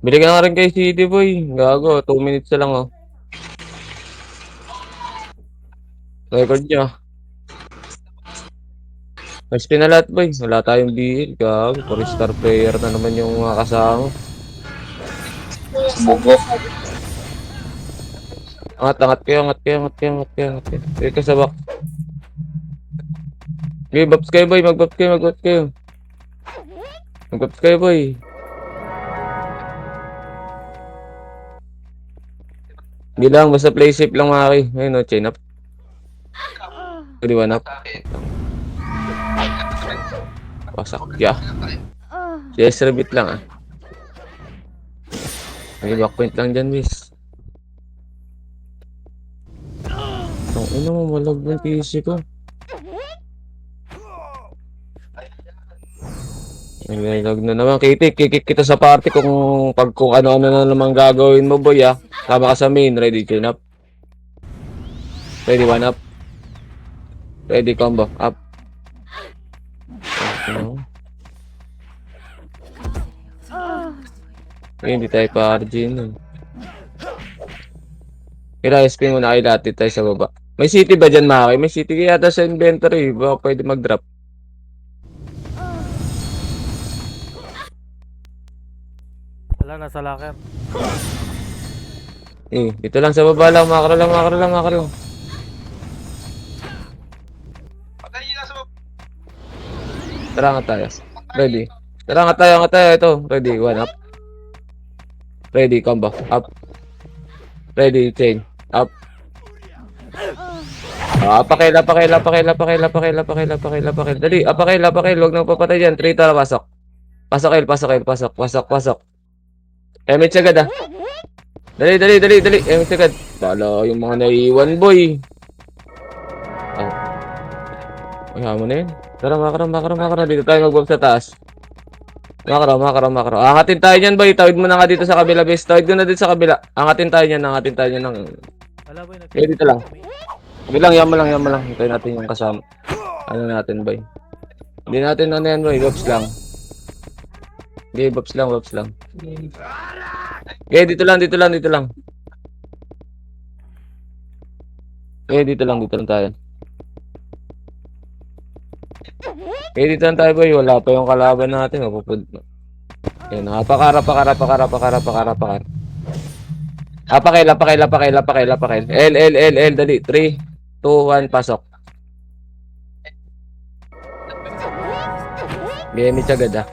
Bili ka na rin kay CD Boy. Gago, 2 minutes na lang oh. Record niya. Mas na lahat boy. Wala tayong BL. Gago, 4-star player na naman yung mga kasama. Bugok. Angat kayo, angat kayo, angat kayo, angat kayo, angat kayo. Sige ka sa back. Okay, babs kayo boy, mag-babs kayo, mag-babs kayo. Mag-babs kayo boy. Hindi lang, basta play safe lang mga kay. Ayun o, chain up. Pwede one up. Wasak, yeah. CS repeat lang ah. May backpoint lang dyan, miss. Ang ina mo, malag ng PC ko. Naglag na naman. Kikik kita sa party kung ano-ano na naman gagawin mo, boy, ah. Tama ka sa main. Ready, chain up. Ready, one up. Ready, combo. Up. Hindi tayo pa RG nun. Kaya SP muna kayo dati tayo sa baba. May city ba dyan, Maki? May city kaya yata sa inventory. Baka pwede mag-drop. Wala, nasa locker. Dito lang sa baba lang. Makro lang, makro lang, makro lang. Tara nga tayo. Ready. Tara nga tayo. Ito. Ready, one up. Ready, combo. Up. Ready, chain. Up. Pakila. Dali, pakil. Huwag nang papatay dyan. 3 tara, pasok. Pasok. Emit agad ah. Dali. Emit agad. Bala, yung mga naiiwan, boy. Kaya mo na yun. Tara, makro. Dito tayo mag-bomb sa taas. Makro. Angatin tayo niyan, boy. Tawid mo na nga dito sa kabila, base. Tawid ko na dito sa kabila. Angatin tayo niyan. Wala boy, Dito lang. Hindi lang, yaman lang. Hintayin natin yung kasama. Ano natin, boy. Hindi natin ano yan, boy. Bops lang. Okay, bops lang. Okay, dito lang. Okay, dito lang tayo. Okay, dito lang tayo, boy. Wala pa yung kalaban natin. Yan, pakara. Pakil. L. Dali. 3, 2, 1, pasok. Gamit agad ah.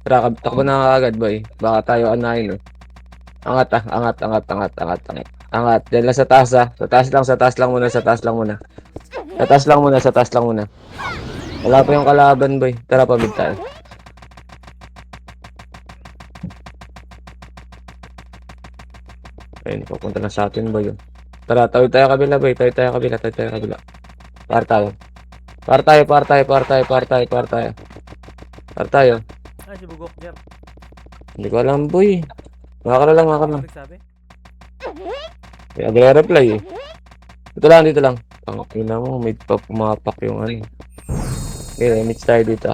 Tara, takbo na agad, boy. Baka tayo anahin, oh. Angat. Angat. Diyan lang sa taas, ah. Sa taas lang muna. Wala pa yung kalaban, boy. Tara, pabig tayo. Ayun, pupunta na sa atin, boy. Tara, tawid tayo kabila, boy. Tawid tayo kabila. Par tayo. Ay, si Bugok, Jer. Hindi ko alam, boy. Makakala lang. Sabi? May agre-reply eh. Dito lang. Ang ina mo, may pa pumapak yung ano. Okay, meet tayo dito.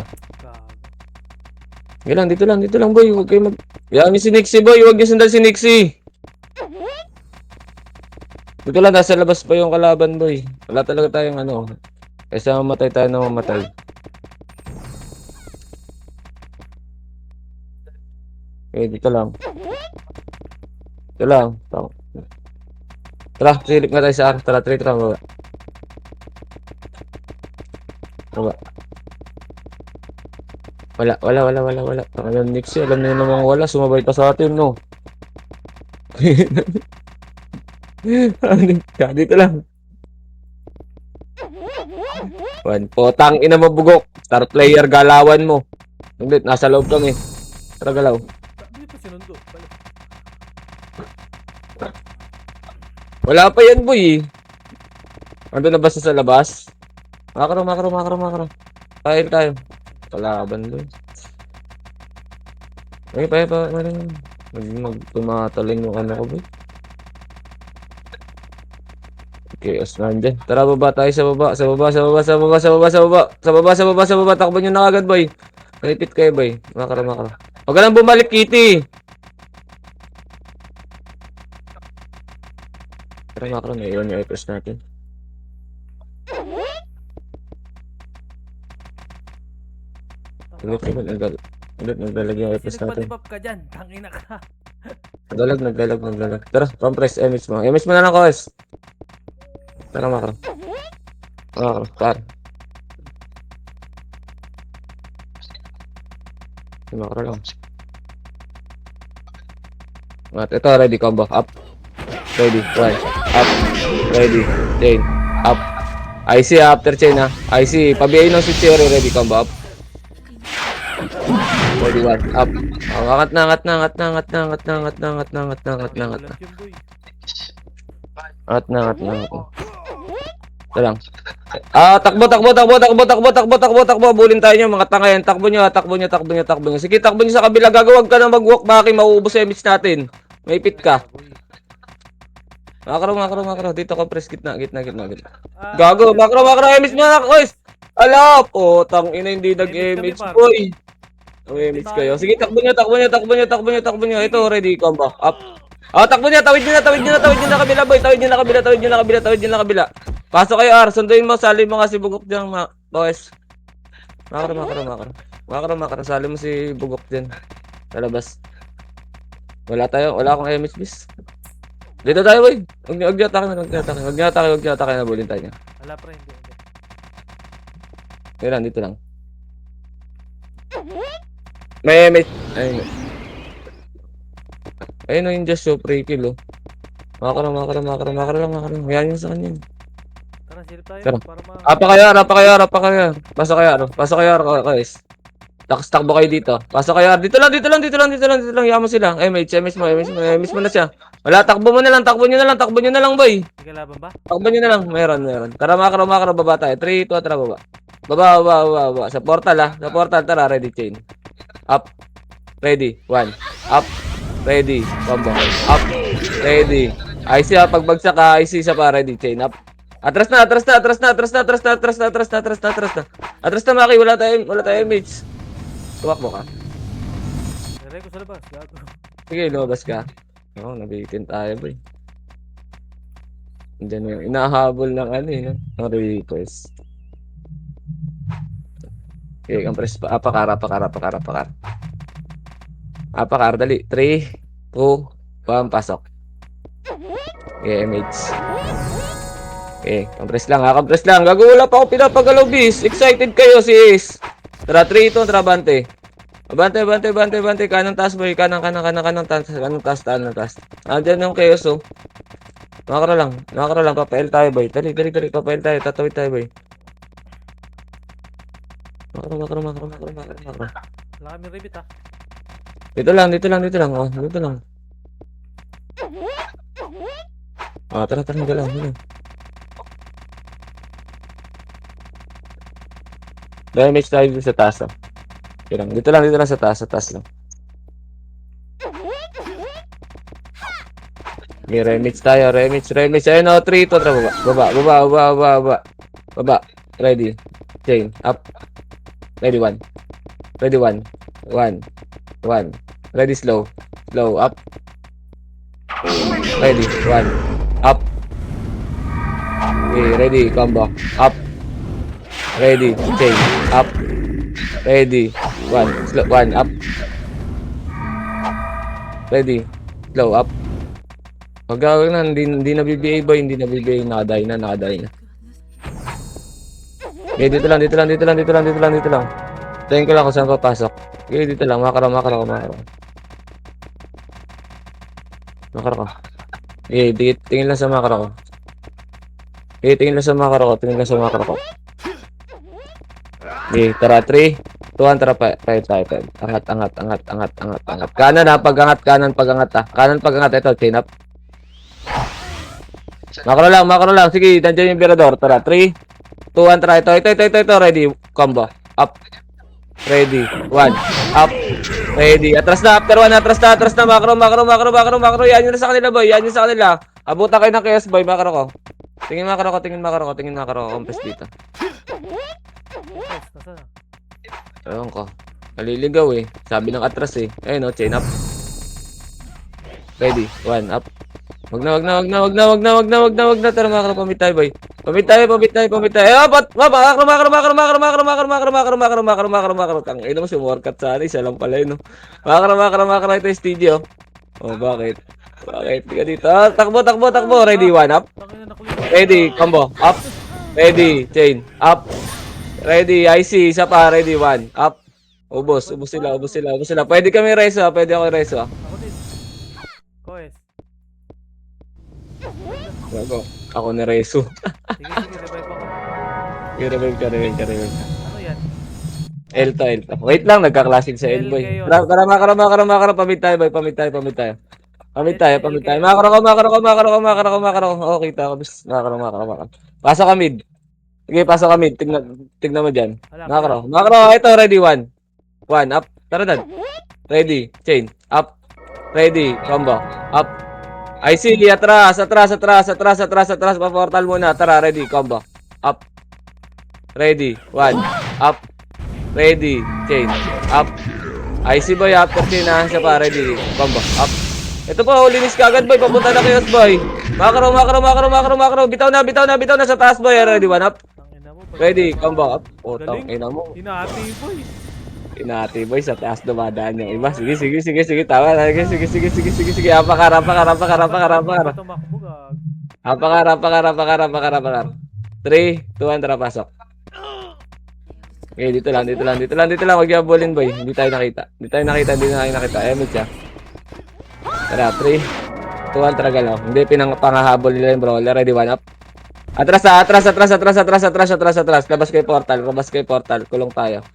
Gago. Dito lang, boy. Huwag kayo Yan si Nixie, boy. Huwag niyo sundan si Nixie. Dito lang, nasa labas pa yung kalaban, boy. Wala talaga tayong ano. Kaysa mamatay tayo na mamatay. Okay, dito lang. Tara, silip nga tayo sa ark. Tara, baba. Wala. Alam Nixie, alam niyo namang wala. Sumabay pa sa atin, no? Dito lang. Potang ina mo, Bugok. Star player, galawan mo. Hindi, nasa loob kami. Tara, galaw. Hindi pa sinundo. Wala pa yan, boy. Ando na ba sa labas? Makro. Kain tayo. Kalaban, boy. Ay, pa. Magtumataling yung ano ko, boy. Chaos na dyan. Tara, baba tayo sa baba. Takbo nyo na agad, boy. Malipit kayo, boy. Makro. Huwag ka lang bumalik, Kitty. Pero macro na iwan yung ipos natin. Ulit naglalagay yung ipos natin. Sinagpatipap ka dyan. Tangina ka. Naglalag. Tara, compress image mo. Image mo na lang, Koes. Tara, macro. Macro, par. Macro lang. At ito, ready, combo. Up. Ready, one. Up. Ready, chain. Up. IC after chain ha. IC, pabiyayin ng switch theory. Ready, combo. Up. Ready, one. Up. Angat na. Walang yun, boy. Angat na. Ito lang. Takbo. Bulin tayo nyo, mga tanga yan. Takbo nyo. Sige, takbo nyo sa kabila. Gagawag ka na mag-walk back. Mauubos yung image natin. May pit ka. Makro. Dito compress. Gitna. Gago. Makro. Image mo na, guys. Ala. Tang ina, hindi nag-image, boy. Image kayo. Sige, takbo nyo. Ito, ready. Come back. Up. Takbo nyo. Tawid nyo na kabila, boy. Tawid nyo na kabila. Pasok kayo, R. Sunduin mo. Sali mo nga si Bugok dyan, boys. Makro. Sali mo si Bugok dyan. Sa labas. Wala akong image, bis. Dito tayo, boy. Huwag niyo atake na bulin tayo. Wala pre, hindi. Dito lang. May image. Ayun yung just show pre kill, oh. Makro lang. Yan yun sa kanya. Tara, silip tayo. Tara. Para ma... Apa kaya. Pasok kayo, guys. Takbo kayo dito. Pasok kayo. Dito lang. Yaman sila. Image mo na siya. Wala, takbo nyo na lang, boy. Sige, laban ba? Takbo nyo na lang. Meron. Tara, makro, baba tayo. 3, 2, tara, baba. Baba. Sa portal, ha. Tara, ready, chain. Up. Ready. 1. Up. Ready. Combo. Up. Ready. IC, ha. Pagbagsak ka, IC isa pa. Ready, chain. Up. Atras na, Maki. Wala tayo image. Tumakbo ka. Nare ko sa labas. Gago. Sige, lumabas ka. Nabitin tayo, boy. Diyan yung inahabol ng no? Ang request. Okay, compress pa. Apakar. Dali. 3, 2, 1, pasok. Okay, image. Okay, compress lang. Gago, wala pa ako pinapagalaw, bis. Excited kayo, sis. Tara, 3, 2, tara, bante. Bante. Kanang taas, boy. Kanang taas. Andyan yung chaos, oh. Makro lang. Papail tayo, boy. Dali. Papail tayo. Tatawid tayo, boy. Makro. Wala kami ribbit, ha. Dito lang. Dito lang. Tara. Galaw. Damage tayo dito sa taas, oh. Dito lang sa taas lang. May remix tayo. Ayun, 3, 2, tara, baba. Ready. Chain. Up. Ready, 1. Ready, slow. Up. Ready, 1. Up. Okay, ready, combo. Up. Ready, chain. Up. Ready, 1. Up. Ready, slow. Up. Pagkawag na, hindi na BBA, boy. Nakaday na. Okay, dito lang. Tingin ko lang kung saan papasok. Okay, dito lang. Makaro ka. Okay, tingin lang sa makaro ko. Tingin lang sa makaro ko. Okay, tara, 3, 2, 1, tara, tayo. Angat. Kanan, ha. Pag-angat, ha. Pag-angat. Ito, chain up. Makro lang. Sige, nandiyan yung Virador. Tara, 3, 2, 1, tara. Ito. Ready. Combo. Up. Ready. 1. Up. Ready. Atras na. After 1. Atras na. Makro. Yan yun sa kanila, boy. Abutan kayo ng chaos, boy. Makro ko. Tingin makro ko. Compress dito. Yes, nasaan na? Ewan ko. Naliligaw, eh. Sabi ng atras, eh. Ayun, chain up. Ready. 1. Up. Wag na, wag na, wag na, wag na, wag na, wag na, wag na, wag na. Tara makro, pamit tayo, boy. Pamit tayo, pamit tayo, pamit tayo. Eh, makro, makro, makro, makro, makro, makro, makro, makro, makro, makro, makro, makro. Tangina mo, sumorkat sana. Isa lang pala yun, no. Makro, makro, makro. Ito yung studio. Oh, bakit? Bakit? Di ka dito. Ah, takbo, takbo, takbo. Ready, one up. Tangina na kulit. Ready, combo. Up. Ready, chain. Up. Ready, IC. Isa pa. Ready, one. Up. Ubos, ubos sila, ubos sila, ubos sila. Pwede kami reso, ah. Pwede ako reso, ah. Ako din. Koes. Ako, ako na reso. Sige, sige, revive ako. Revive ka, revive ka, revive ka. Ano yan? Elto, Elto. Wait lang, nagka-classic sa L Elboy. kayo. Tara, makaro. Pamit tayo, boy. Pamit tayo, pamit tayo. Pamit tayo, pamit tayo. Makaro ko. Oo, kita ko. Bis, makaro. Pasok ka mid. Sige, pasok ka mid. Tignan mo dyan. Wala, Makaro. Ito, ready, one. One, up. Tara, dad. Ready, chain. Up. Ready, combo. Up. IC, atras. Paportal muna. Tara, ready, combo. Up. Ready, one. Up. Ready, chain. Up. IC boy, after chain ha. Siya pa, ready. Combo. Up. Ito po, linis ka agad boy. Papunta na kayo, boy. Makro. Bitaw na sa taas boy. Ready, one up. Tangina mo. Ready, combo. Up. Oh, tangina mo. Hinati boy. Inati boy, sa taas dumadaan yung iba. Sige. Tawa. Sige. Apakar. Tumakbo gag. Apakar. 3, 2, 1, tara, pasok. Okay, dito lang. Huwag yung abulin, boy. Hindi tayo nakita. Emit siya. Tara, 3, 2, 1, tara, galaw. Hindi, pangahabol nila yung brawler. Ready, one up. Atras. Labas kayo portal. Kulong tayo.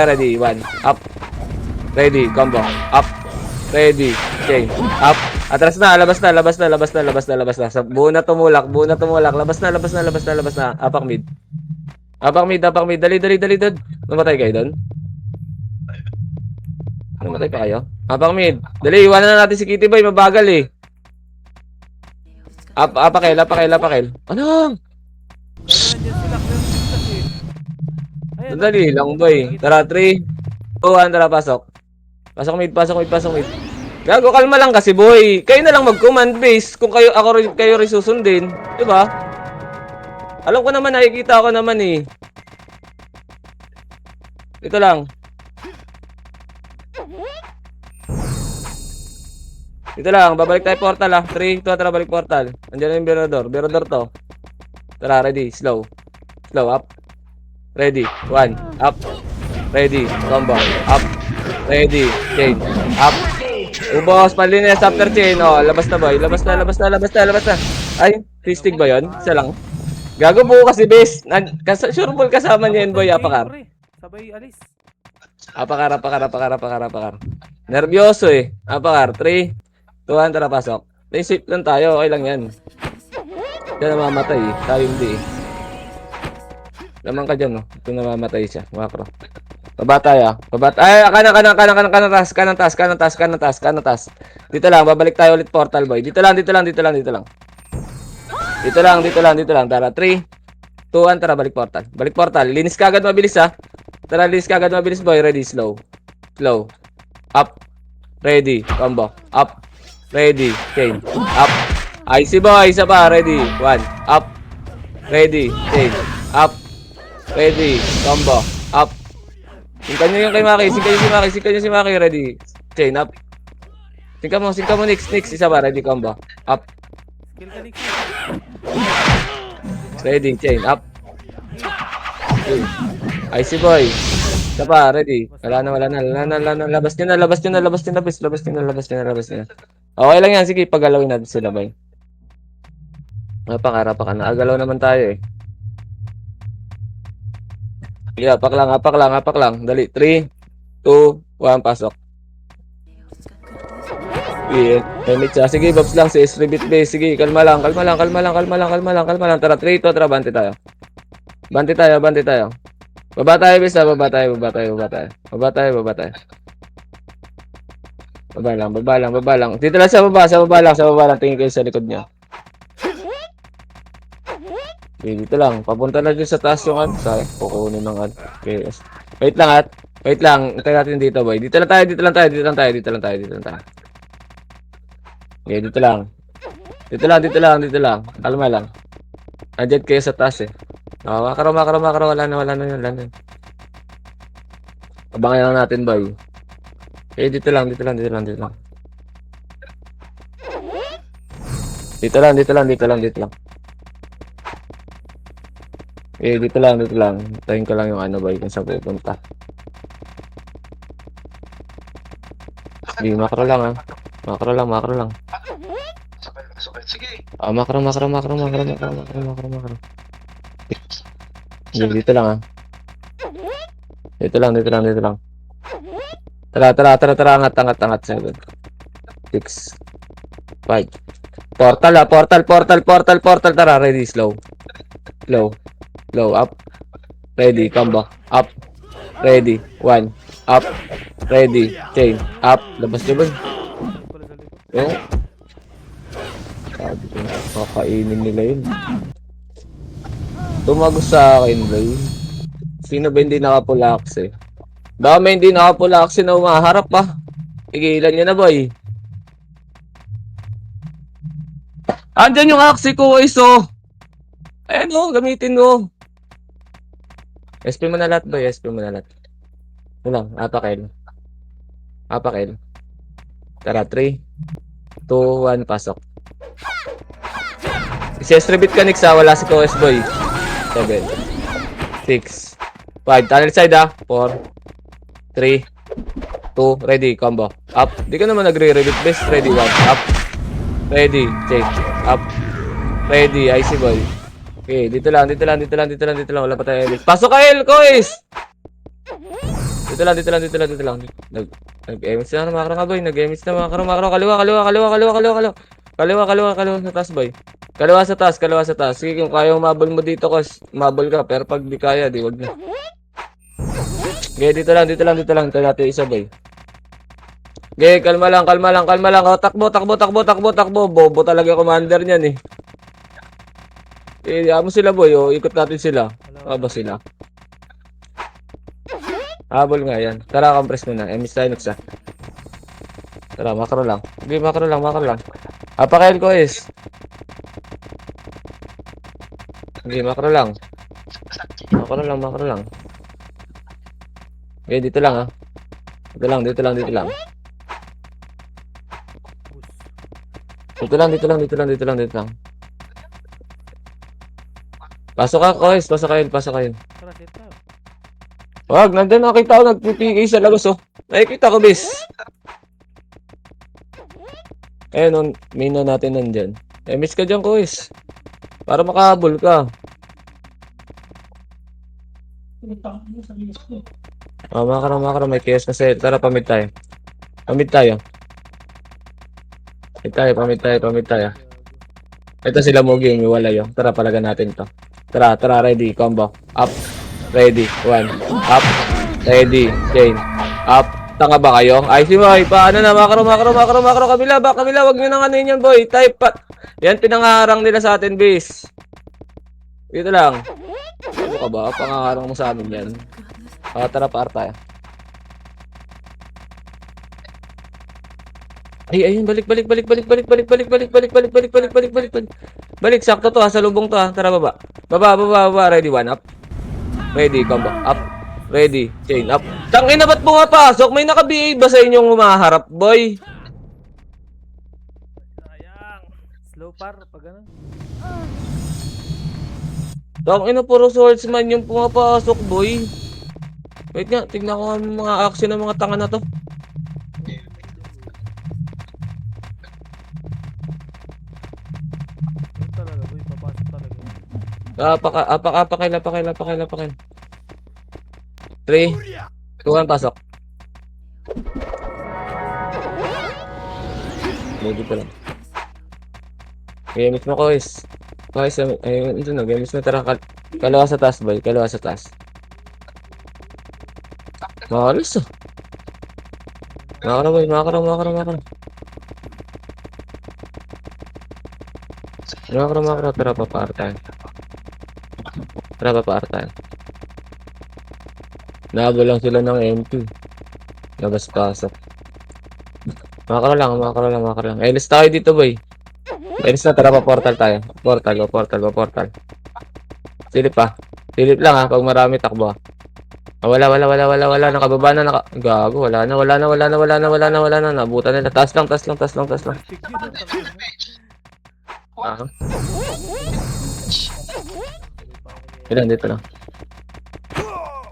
Ready, one. Up. Ready, combo. Up. Ready, chain. Up. Atras na, labas na. Buo na tumulak. Labas na. Apak mid. Dali. Namatay kayo doon? Namatay pa kayo? Apak mid. Dali, iwanan na natin si Kitty Boy. Mabagal eh. Apakel. Ano? Nandiyan sila. Ayan, Dali lang, boy. Tara, 3, 2, 1, tara, pasok. Pasok mid. Gago, kalma lang kasi, boy. Kayo na lang mag-command base kung kayo rin susundin. Diba? Alam ko naman, nakikita ko naman eh. Ito lang. Babalik tayo portal ah. 3, 2, tara, balik portal. Andiyan na yung Berador to. Tara, ready, slow up. Ready, 1, up. Ready, combo, up. Ready, chain, up. Ubos, panlinis after chain. Oh, labas na boy. Labas na. Ay, fistig ba yun? Isa lang. Gago po kasi base. Sure ball kasama niya yun boy. Apakar. Sabay alis. Apakar. Nervyoso eh. Apakar. 3, 2, 1, tara pasok. Safe lang tayo. Okay lang yan. Diyan namamatay eh. Tayo hindi eh. Naman ka dyan no. Ito namamatay siya. Makro. Baba tayo. Ay, kanan taas. Dito lang, babalik tayo ulit portal boy. Dito lang. Tara, 3, 2, 1, tara, balik portal. Linis ka agad mabilis ha. Tara, linis ka agad mabilis boy. Ready, slow. Up. Ready, combo. Up. Ready, chain. Up. IC boy, isa pa. Ready, 1. Up. Ready, chain. Up. Ready, combo. Up. Singkan nyo yung kay Maki. Singkan nyo si Maki. Ready. Chain up. Singkan mo. Next. Isa ba? Ready, combo. Up. Skill ka Nix. Ready. Chain up. IC boy. Isa pa. Ready. Wala na. Labas nyo na. Okay lang yan. Sige, pagalawin natin sila, boy. Napakarap ka na. Agalaw naman tayo eh. Yeah, apak lang. Dali. 3, 2, 1, pasok. Yeah, emit siya. Sige, Bobs lang. Si S-Rebit base. Sige, kalma lang. Tara, 3, 2, tara, bante tayo. Baba tayo, bes. Baba tayo. Baba lang. Dito lang sa baba lang. Tingin kayo sa likod niya. Okay, dito lang. Papunta na dyan sa taas yung ano. Sayang, kukunin ng ano. Okay. Wait lang. Hintay natin dito, boy. Dito lang tayo. Okay, dito lang. Dito lang, dito lang, dito lang. Kalma lang. Andyan kayo sa taas eh. Oh, makaro, makaro, makaro. Wala na, wala na yun, wala na yun. Abangan lang natin, boy. Okay, dito lang, dito lang, dito lang, dito lang. Dito lang, dito lang, dito lang, dito lang. Okay, dito lang, dito lang. Tayin ko lang yung ano, boy, kung saan pupunta. Sige, makro lang, ah. Makro lang, makro lang. Sige. Makro, makro, makro, makro, makro, makro, makro, makro. Sige, dito lang, ah. Dito lang, dito lang, dito lang. Tara, tara, tara, tara, angat, angat, angat. 7, 6, 5. Portal, ah, portal, portal, portal, portal. Tara, ready, slow. Slow, slow, up. Ready, come back. Up. Ready, 1. Up. Ready, chain. Up. Labas na ba? Ano pala sa likod? Oh. Sabi ko, kakainin nila yun. Tumagos sa akin, bro. Sino ba hindi nakapulax eh? Baka may hindi nakapulax na umaharap pa. Tigilan niya na, boy. Andyan yung axe ko, iso. Ayan o, gamitin mo. SP mo na lahat, boy. SP mo na lahat. Ito lang, apakil. Apakil. Tara, 3, 2, 1, pasok. Isi-repeat ka, Nix, ha? Wala si Koes, boy. 7, 6, 5. Tunnel side, ha? 4, 3, 2, ready, combo. Up. Di ka naman nagre-repeat, best. Ready, 1, up. Ready, change. Up. Ready, IC, boy. Okay, dito lang, dito lang, dito lang, dito lang, dito lang. Wala pa tayo edit. Pasok ka, El, Koes! Dito lang, dito lang, dito lang, dito lang. Nag-emis na makro ka, boy. Nag-emis na makro, makro. Kaliwa, kaliwa, kaliwa, kaliwa, kaliwa, kaliwa. Kaliwa, kaliwa, kaliwa sa taas, boy. Kaliwa sa taas, kaliwa sa taas. Sige, kung kaya umabol mo dito, Kos, umabol ka. Pero pag di kaya, di wag na. Okay, dito lang, dito lang, dito lang. Ito natin isa, boy. Okay, kalma lang, kalma lang, kalma lang. Oh, takbo, takbo, takbo, takbo, takbo. Bobo talaga yung commander niyan, eh. Eh, mo sila, boy. Oh, ikot natin sila. Ba sila? Habol nga yan. Tara, compress mo na. Emis tayo nuksa. Tara, makro lang. Okay, makro lang, makro lang. Apakain ko is. Okay, makro lang. Makro lang, makro lang. Okay, dito lang, ha. Dito lang, dito lang, dito lang. Dito lang, dito lang, dito lang, dito lang, dito lang. Pasok ka, Kois. Pasok kayo, pasok kayo. Tara, set tayo. Wag, nandun nakita ko nagpipigay sa labas, oh. Nakikita ko, bis. Ayun, oh, main na natin nandyan. Eh, miss ka dyan, Kois. Para makahabol ka. Makara, may chaos na sa'yo. Tara, pamit tayo. Pamit tayo. Pamit tayo. Ito sila Mogi, yung iwalay, oh. Tara, palagan natin to. Tara, tara, ready, combo. Up. Ready, 1. Up. Ready, chain. Up. Tanga ba kayo? Ay, si boy. Paano na? Makro. Kabila. Wag nyo nang ano yun, boy. Type pa. Yan, pinangaharang nila sa atin, base. Dito lang. Ano ka ba? Pangaharang mo sa amin yan. Tara, paar tayo. Ay, ayun, balik. Balik, sakto to, ha. Sa lubong to, ha. Tara, baba. Baba. Ready, 1, up. Ready, combo. Up. Ready. Chain up. Tangin na ba't pumapasok? May naka-BA ba sa inyong umaharap, boy? Sayang. Slow par, pag ganun. Tangin na puro swordsman yung pumapasok, boy. Wait nga, tignan ko nga ang mga action ng mga tanga na to. Yun talaga, boy. Papasok talaga. Apakail. 3, 2, 1, pasok. Medyo pa lang. Gamit mo, Kois. Ayun, ito na. Gamit mo, tara. Kalawa sa taas, boy. Kalawa sa taas. Makalas, oh. Makakara, boy. Makakara. Tara, papaartahan. Nahabol lang sila ng MP. Labas pasok. Makro lang. Elis tayo dito, boy. Elis na, tara pa portal tayo. Portal. Silip pa. Silip lang ha, pag marami takbo. Wala. Nakababa na, Gago, wala na. Nabutan nila. Taas lang. Tignan ang tangin mo. Ah.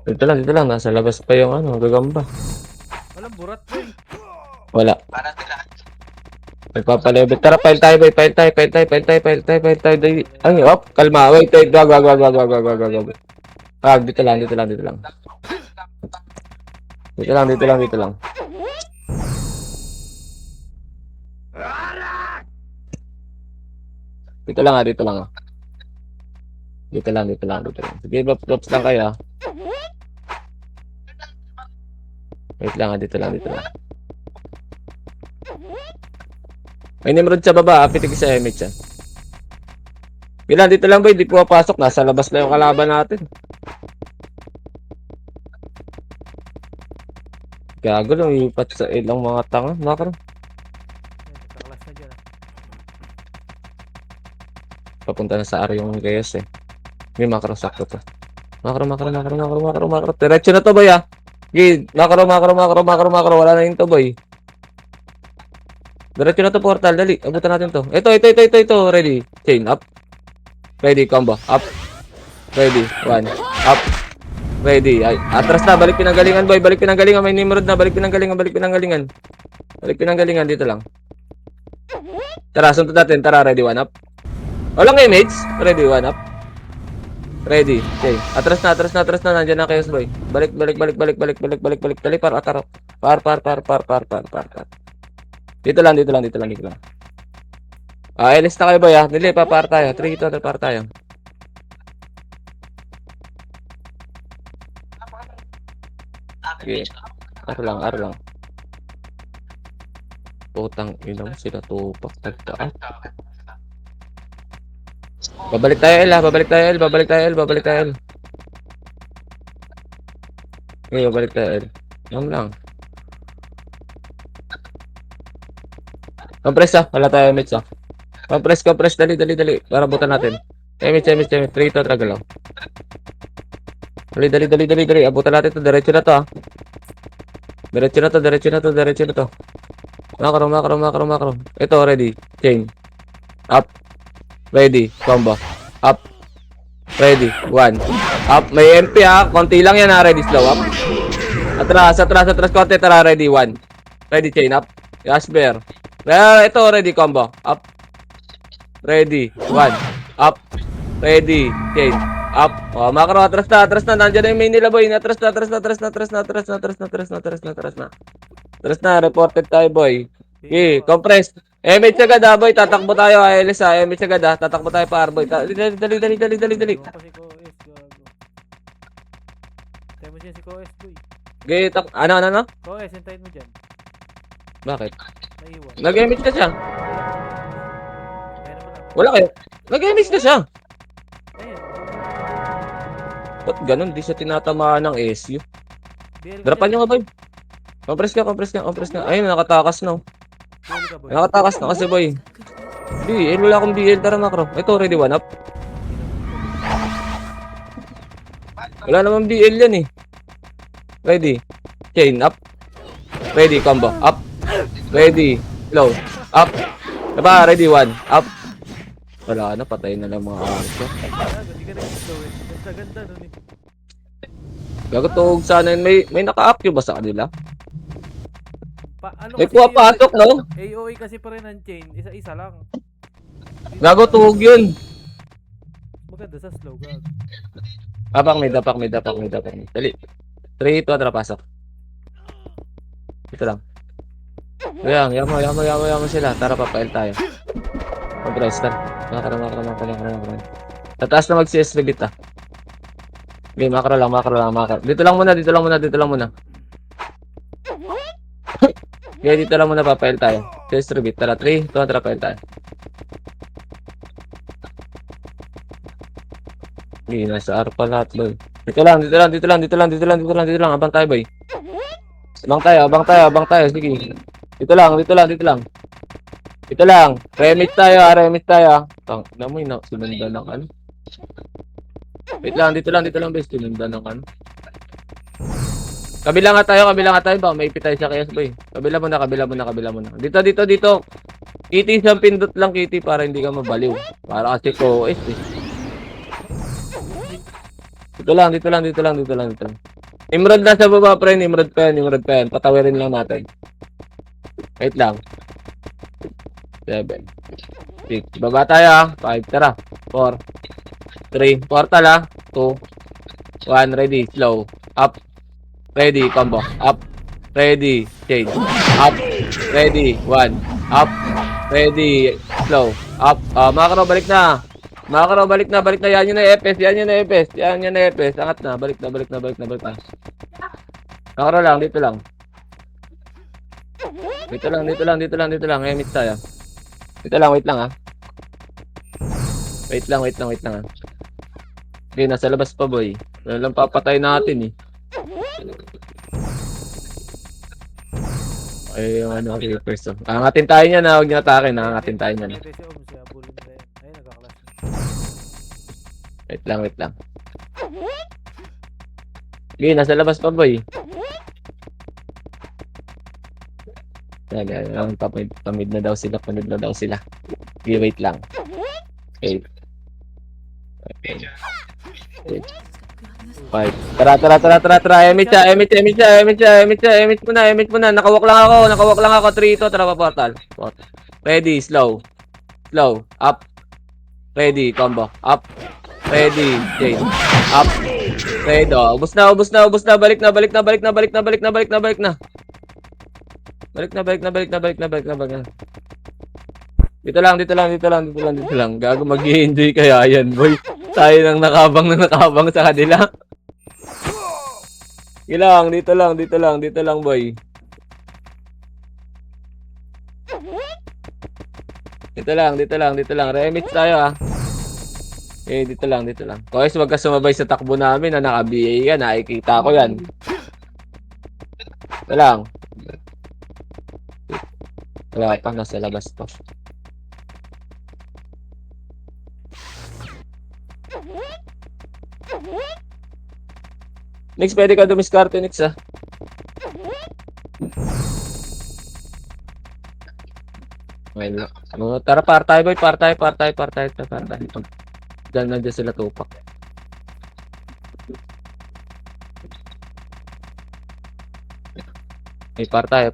Dito lang. Nasa labas pa yung gagamba. Walang burat, boy. Wala. Nagpapalebet. Tara, file tayo, boy. File tayo. Ay, op. Kalma. Wait. Wag. Dito lang. Dito lang. Dito lang. Sige, drops lang kayo. Wait lang, dito lang. May Nimrod sa baba, pitig sa MH ah. Bilang dito lang boy, di pumapasok. Nasa labas na yung kalaban natin. Gago lang, ipat sa ilang mga tanga. Makro. Kaklas na dyan. Papunta na sa area yung GS eh. May makro sakto to. Makro. Diretso na to boy ah. Gid, makro. Wala na yung to boy. Diretso na to portal, dali. Abutan natin to. Ito. Ready. Chain up. Ready, combo. Up. Ready. 1. Up. Ready. Ay, atras na. Balik pinanggalingan, boy. May Nimrod na. Balik pinanggalingan. Dito lang. Tara, sunod natin. Tara, ready. 1 up. Walang image. Ready. 1 up. Ready. Okay. Atras na. Nandiyan na chaos, boy. Balik. Dali, ataro. Par. Dito lang. Elis na kayo ba ya? Dili, papar tayo. 3 hito, par tayo. Okay. Aro lang. Putang ina mo sila tupak tagtaat. Babalik tayo El. Okay, babalik tayo El. Yan lang. Compress ah. Wala tayo image ah. Compress. Dali. Para butan natin. Image. 3 ito. Tragal lang. Dali. Abutan natin to. Diretso na to ah. Diretso na to. Makro. Ito, ready. Chain. Up. Ready. Combo. Up. Ready. 1. Up. May MP ah. Konti lang yan ah. Ready. Slow up. Atras. Konti. Tara. Ready. 1. Ready. Chain up. Yasber. Ito, ready, combo. Up. Ready. 1. Up. Ready. Chain. Up. Makro. Atras na. Nandiyan na yung main nila, boy. Atras na. Reported tayo, boy. Okay, compress. MH agad ah, boy. Tatakbo tayo. Elis ah. MH agad ah. Tatakbo tayo pa, boy. Dali. Ewan ko si Koes, gago. Hintayin mo dyan si Koes, boy. Okay, ano? Koes, hintayin mo dyan. Bakit? Naiwan. Nag-MH na siya. Ayun naman ako. Wala kayo. Nag-MH na siya. Ayun. Ba't ganun? Di siya tinatamaan ng SU. BL ka Drapan dyan. nyo nga, boy. Compress ka. Ayun, nakatakas na. BL ka, boy. Nakatakas na kasi, boy. BL, wala akong BL. Tara, makro. Ito, ready, 1 up. Wala namang BL yan eh. Ready. Chain up. Ready, combo. Up. Ready. Low. Up. Diba, ready, 1. Up. Wala na, patay na lang mga arso. Gago, di ka rin gusto eh. Ganda nun eh. Gagatuhog sana yun. May naka-up ba sa kanila? Ano May kasi pumapasok, no? AOE kasi pa rin ang chain. Isa-isa lang. Gagatuhog yun. Maganda sa slow, gago. Dapak. Dali. 3, 2, tara, pasok. Ito lang. Ayan, yamo sila. Tara, papail tayo. Compress, tara. Makara. Tataas na mag-CS rebit ah. Okay, makara lang. Dito lang muna. Okay, dito lang muna, papail tayo. CS rebit. Tara, 3, 2, tara, papail tayo. Okay, nasa R pa lahat, boy. Dito lang. Abang tayo, boy. Abang tayo. Sige. Dito lang, dito lang, dito lang. Dito lang. Remit tayo, remit tayo. Tang, namoy na, sinundan ng ano. Wait lang, dito lang, bes. Sinundan ng ano. Kabila nga tayo. Baka maipit tayo sa kayas, boy. Kabila muna. Dito. Kitty, isang pindot lang, Kitty, para hindi ka mabaliw. Para kasi ko, Dito lang. Emerald nasa baba, friend. Emerald pa yan. Patawirin lang natin. Wait lang. 7, 6. Baba tayo, 5. Tara. 4, 3. Portal, 2, 1. Ready. Slow. Up. Ready. Combo. Up. Ready. Change. Up. Ready. 1. Up. Ready. Slow. Up. Makro, balik na. Balik na. Yan yun na FS. Angat na. Balik na. Makro lang, dito lang. Dito lang. Emit tayo. Dito lang, wait lang. Wait lang. Okay, nasa labas pa, boy. Wala lang papatay natin, eh. Ay, yung ano, creepers. Angatin tayo niyan, huwag niyo atakin. Angatin tayo niyan. Kasi siya, bully nila yan. Ayun, nagkaklas. Wait lang. Okay, nasa labas pa, boy. Yan, pamid na daw sila. Okay, wait lang. Okay. 5. Tara. Emit muna. Nakawalk lang ako. 3 ito. Tara pa, portal. Ready, slow. Up. Ready, combo. Up. Ready, change. Up. Ready. Ubus na. Balik na. Dito lang. Gago, mag-i-enjoy kaya yan, boy. Tayo nang nakabang sa kanila. Ilang, dito lang, boy. Dito lang. Remix tayo, Eh, dito lang. Guys, wag ka sumabay sa takbo namin, naka-BA yan, nakikita ko yan. Ito lang. Wala pa, nasa labas to. Next, pwede ka dumiskarte, next, Well, tara, par tayo, boy. Diyan sila tupak. Par tayo.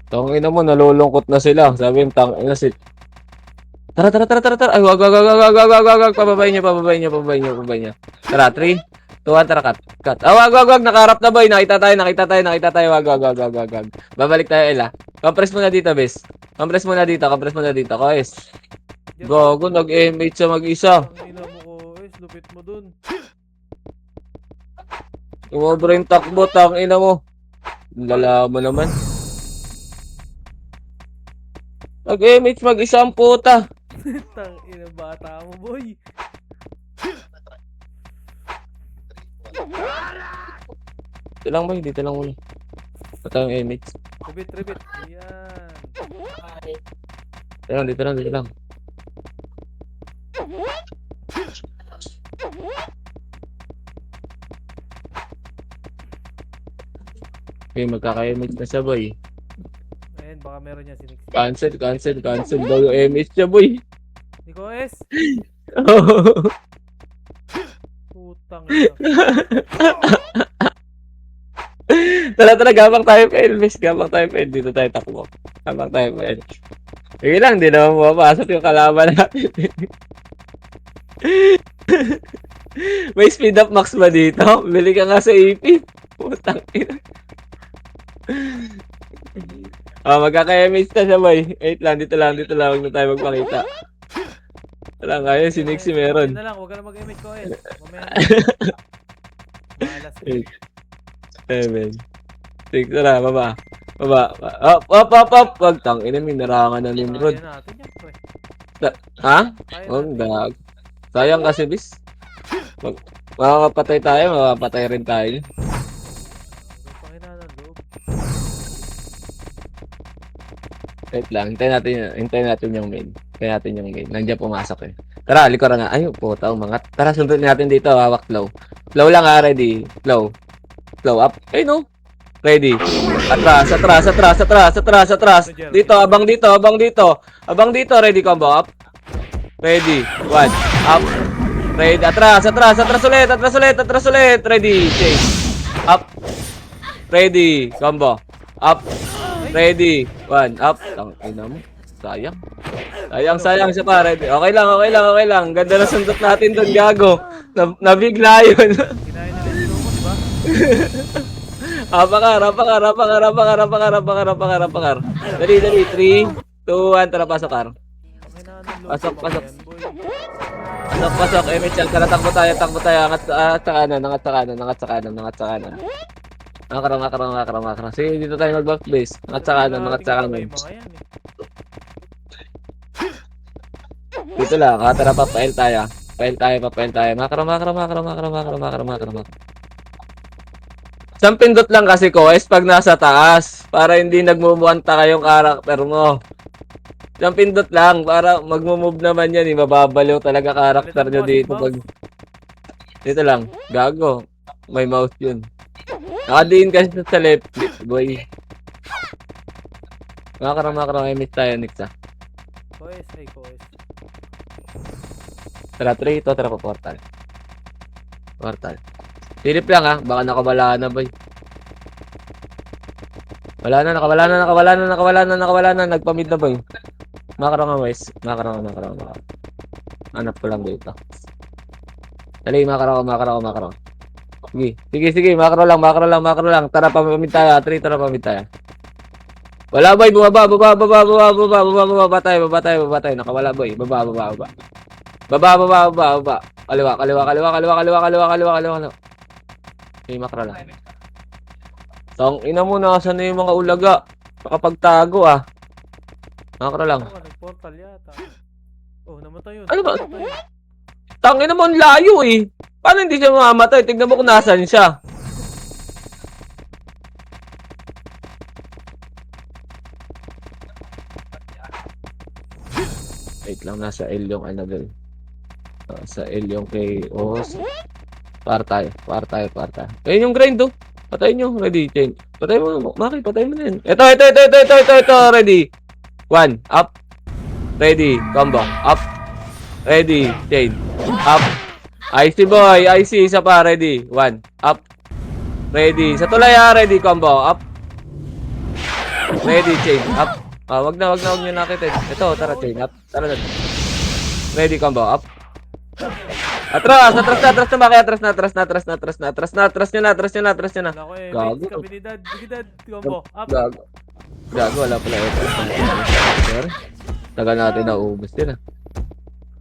Tangina mo, nalulungkot na sila. Sabi yung tangina si... Tara. Ay, wag. Pababayin niyo. Tara, 3, 2, 1, tara, cut. Wag. Nakaharap na, boy. Nakita tayo. Wag. Babalik tayo, Ella. Compress muna dito, bes. Compress muna dito. Guys. Gago, nag-MH sa mag-isa. Ang ina mo ko, lupit mo dun. Umobra yung takbo, tangina mo. Lala mo naman. Nag-MH mag-isa ang puta. Tang ina, bata mo, boy. Dito lang muna. Ito yung MH. Ribit. Yan. Dito lang. Okay, magkaka-MH na siya, boy. Ayun, baka meron niya sinix. Cancel daw yung MH niya, boy. Nico S. Putang ina. Tara, gabang tayo pa, Elvis. Dito tayo takbo. Gabang tayo pa, Elvis. Sige lang, di naman mapapasok yung kalaban natin. May speed up max ba dito? Bili ka nga sa EP. Putang ina. Magkaka-MH na siya, boy. Wait lang, dito lang. Huwag na tayo magpakita. Wala nga yun, si Nixie meron. Huwag ka na mag-MH ko, S. Mamaya na. Malas. 8, 7, 6, tara, baba. Up. Wag, tangina, minarangan na Nimrod. Kaya natin yan, pre. Ha? Kaya Oh, natin. dag. Sayang kasi, bis. Makakapatay tayo, makakapatay rin tayo. Pangina ng loob. Wait lang, hintayin natin yung main. Hintayin natin yung main. Nandiyan pumasok eh. Tara, likuran nga. Ay, puta, umangat. Tara, sundin natin dito, hawak flow. Flow lang ha, ready. Flow. Flow up. Ay, no. Ready. Atras, atras, atras, atras, atras, atras. Dito, abang dito, abang dito. Abang dito, ready combo up. Ready. One. Up. Ready. Atras, atras, atras ulit, atras ulit, atras ulit. Ready. Change. Up. Ready. Combo. Up. Ready. One. Up. Tangina mo. Sayang. Sayang, sayang siya pa. Ready. Okay lang, okay lang, okay lang. Ganda na sundot natin doon, gago. Nabigla yun. Kinain nila yung slow mo, di ba? Apakar, apakar, apakar, apakar, apakar, apakar, apakar, apakar. Dali, dali. 3, 2, 1. Tara, pasok, Kar. Okay na, anong load Pasok, mo pasok. yan, boy? Pasok, pasok. Mitchell, tara, takbo tayo, takbo tayo. Angat sa kanan, angat sa kanan, angat sa kanan, angat sa kanan. Makarang, makarang, makarang, makarang. Sige, dito tayo mag-back base. Angat sa kanan, angat sa kanan. May mga yan eh. Dito lang, tara, papail tayo. Papail tayo, papail tayo. Makarang, makarang, makarang, makarang, makarang, makarang, makarang, makarang. Isang pindot lang kasi ko is pag nasa taas para hindi nagmumuanta kayong karakter mo. Isang pindot lang para magmo-move naman yan, mababaliw talaga karakter nyo dito pag dito lang. Gago. May mouse yun. Nakadiin kasi sa left, boy. Makarang, miss tayo, Nixa. Koes, ay koes. Tara, 3 ito, tara pa portal. Portal. Silip lang ha, baka nakawala na, boy. Wala na, nakawala na, nakawala na, nakawala na, nakawala na, nagpamid na, boy. Makarang nga, guys. Makarang. Hanap ko lang dito. Dali, makarang. Sige, makro lang. Tara, pamid tayo, 3, tara, pamid tayo. Wala, boy, baba tayo. Nakawala, boy, baba. Kaliwa. Okay, makro lang. Tang ina mo, nasan na yung mga ulaga? Nakapagtago ah. Makro lang. Oh, nag-portal yata. Oh, namatay yun. Ano ba? Namatay yun. Tang ina mo, ang layo eh. Paano hindi siya mamamatay? Tignan mo kung nasan siya. Wait lang, nasa L yung Annabelle. Sa L yung Chaos. Para tayo. Ayun yung grind oh. Patayin nyo. Ready, change. Patay mo. Maki, patay mo na yun. Ito. Ready. 1. Up. Ready. Combo. Up. Ready. Change. Up. IC boy. IC. Isa pa. Ready. 1. Up. Ready. Sa tulay ha. Ready. Combo. Up. Ready. Change. Up. Wag na nyo nakitin. Ito. Tara. Change. Up. Tara. Ready. Combo. Up. Atras na, Maki. Atras na. Atras nyo na. Wala ko eh. Gago. Kabinidad. Combo. Up. Gago, wala pala ito. Tagal natin naubos din ah.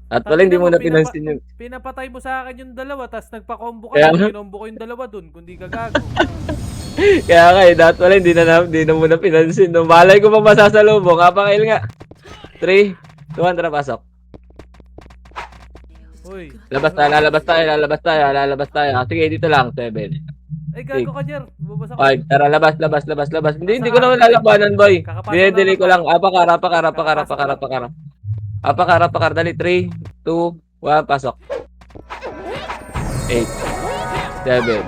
At pala hindi mo na pinansin yung... Pinapatay mo sa akin yung dalawa, tas nagpa-combo Kaya ka. nga. Kinombo ko yung dalawa dun, kundi ka gago. Kaya nga eh, dapat pala hindi na mo na pinansin. No? Malay ko pa masasalubong. Kapakail nga. 3, 2, 1, tara pasok. Uy. Lalabas tayo. Sige, dito lang. 7. Ay, gago ka, Jer. Bubasa ko. 5. Tara, labas. Hindi ko naman lalabanan, boy. Dinedeli ko lang. Apakar. Dali, 3, 2, 1, pasok. 8, 7,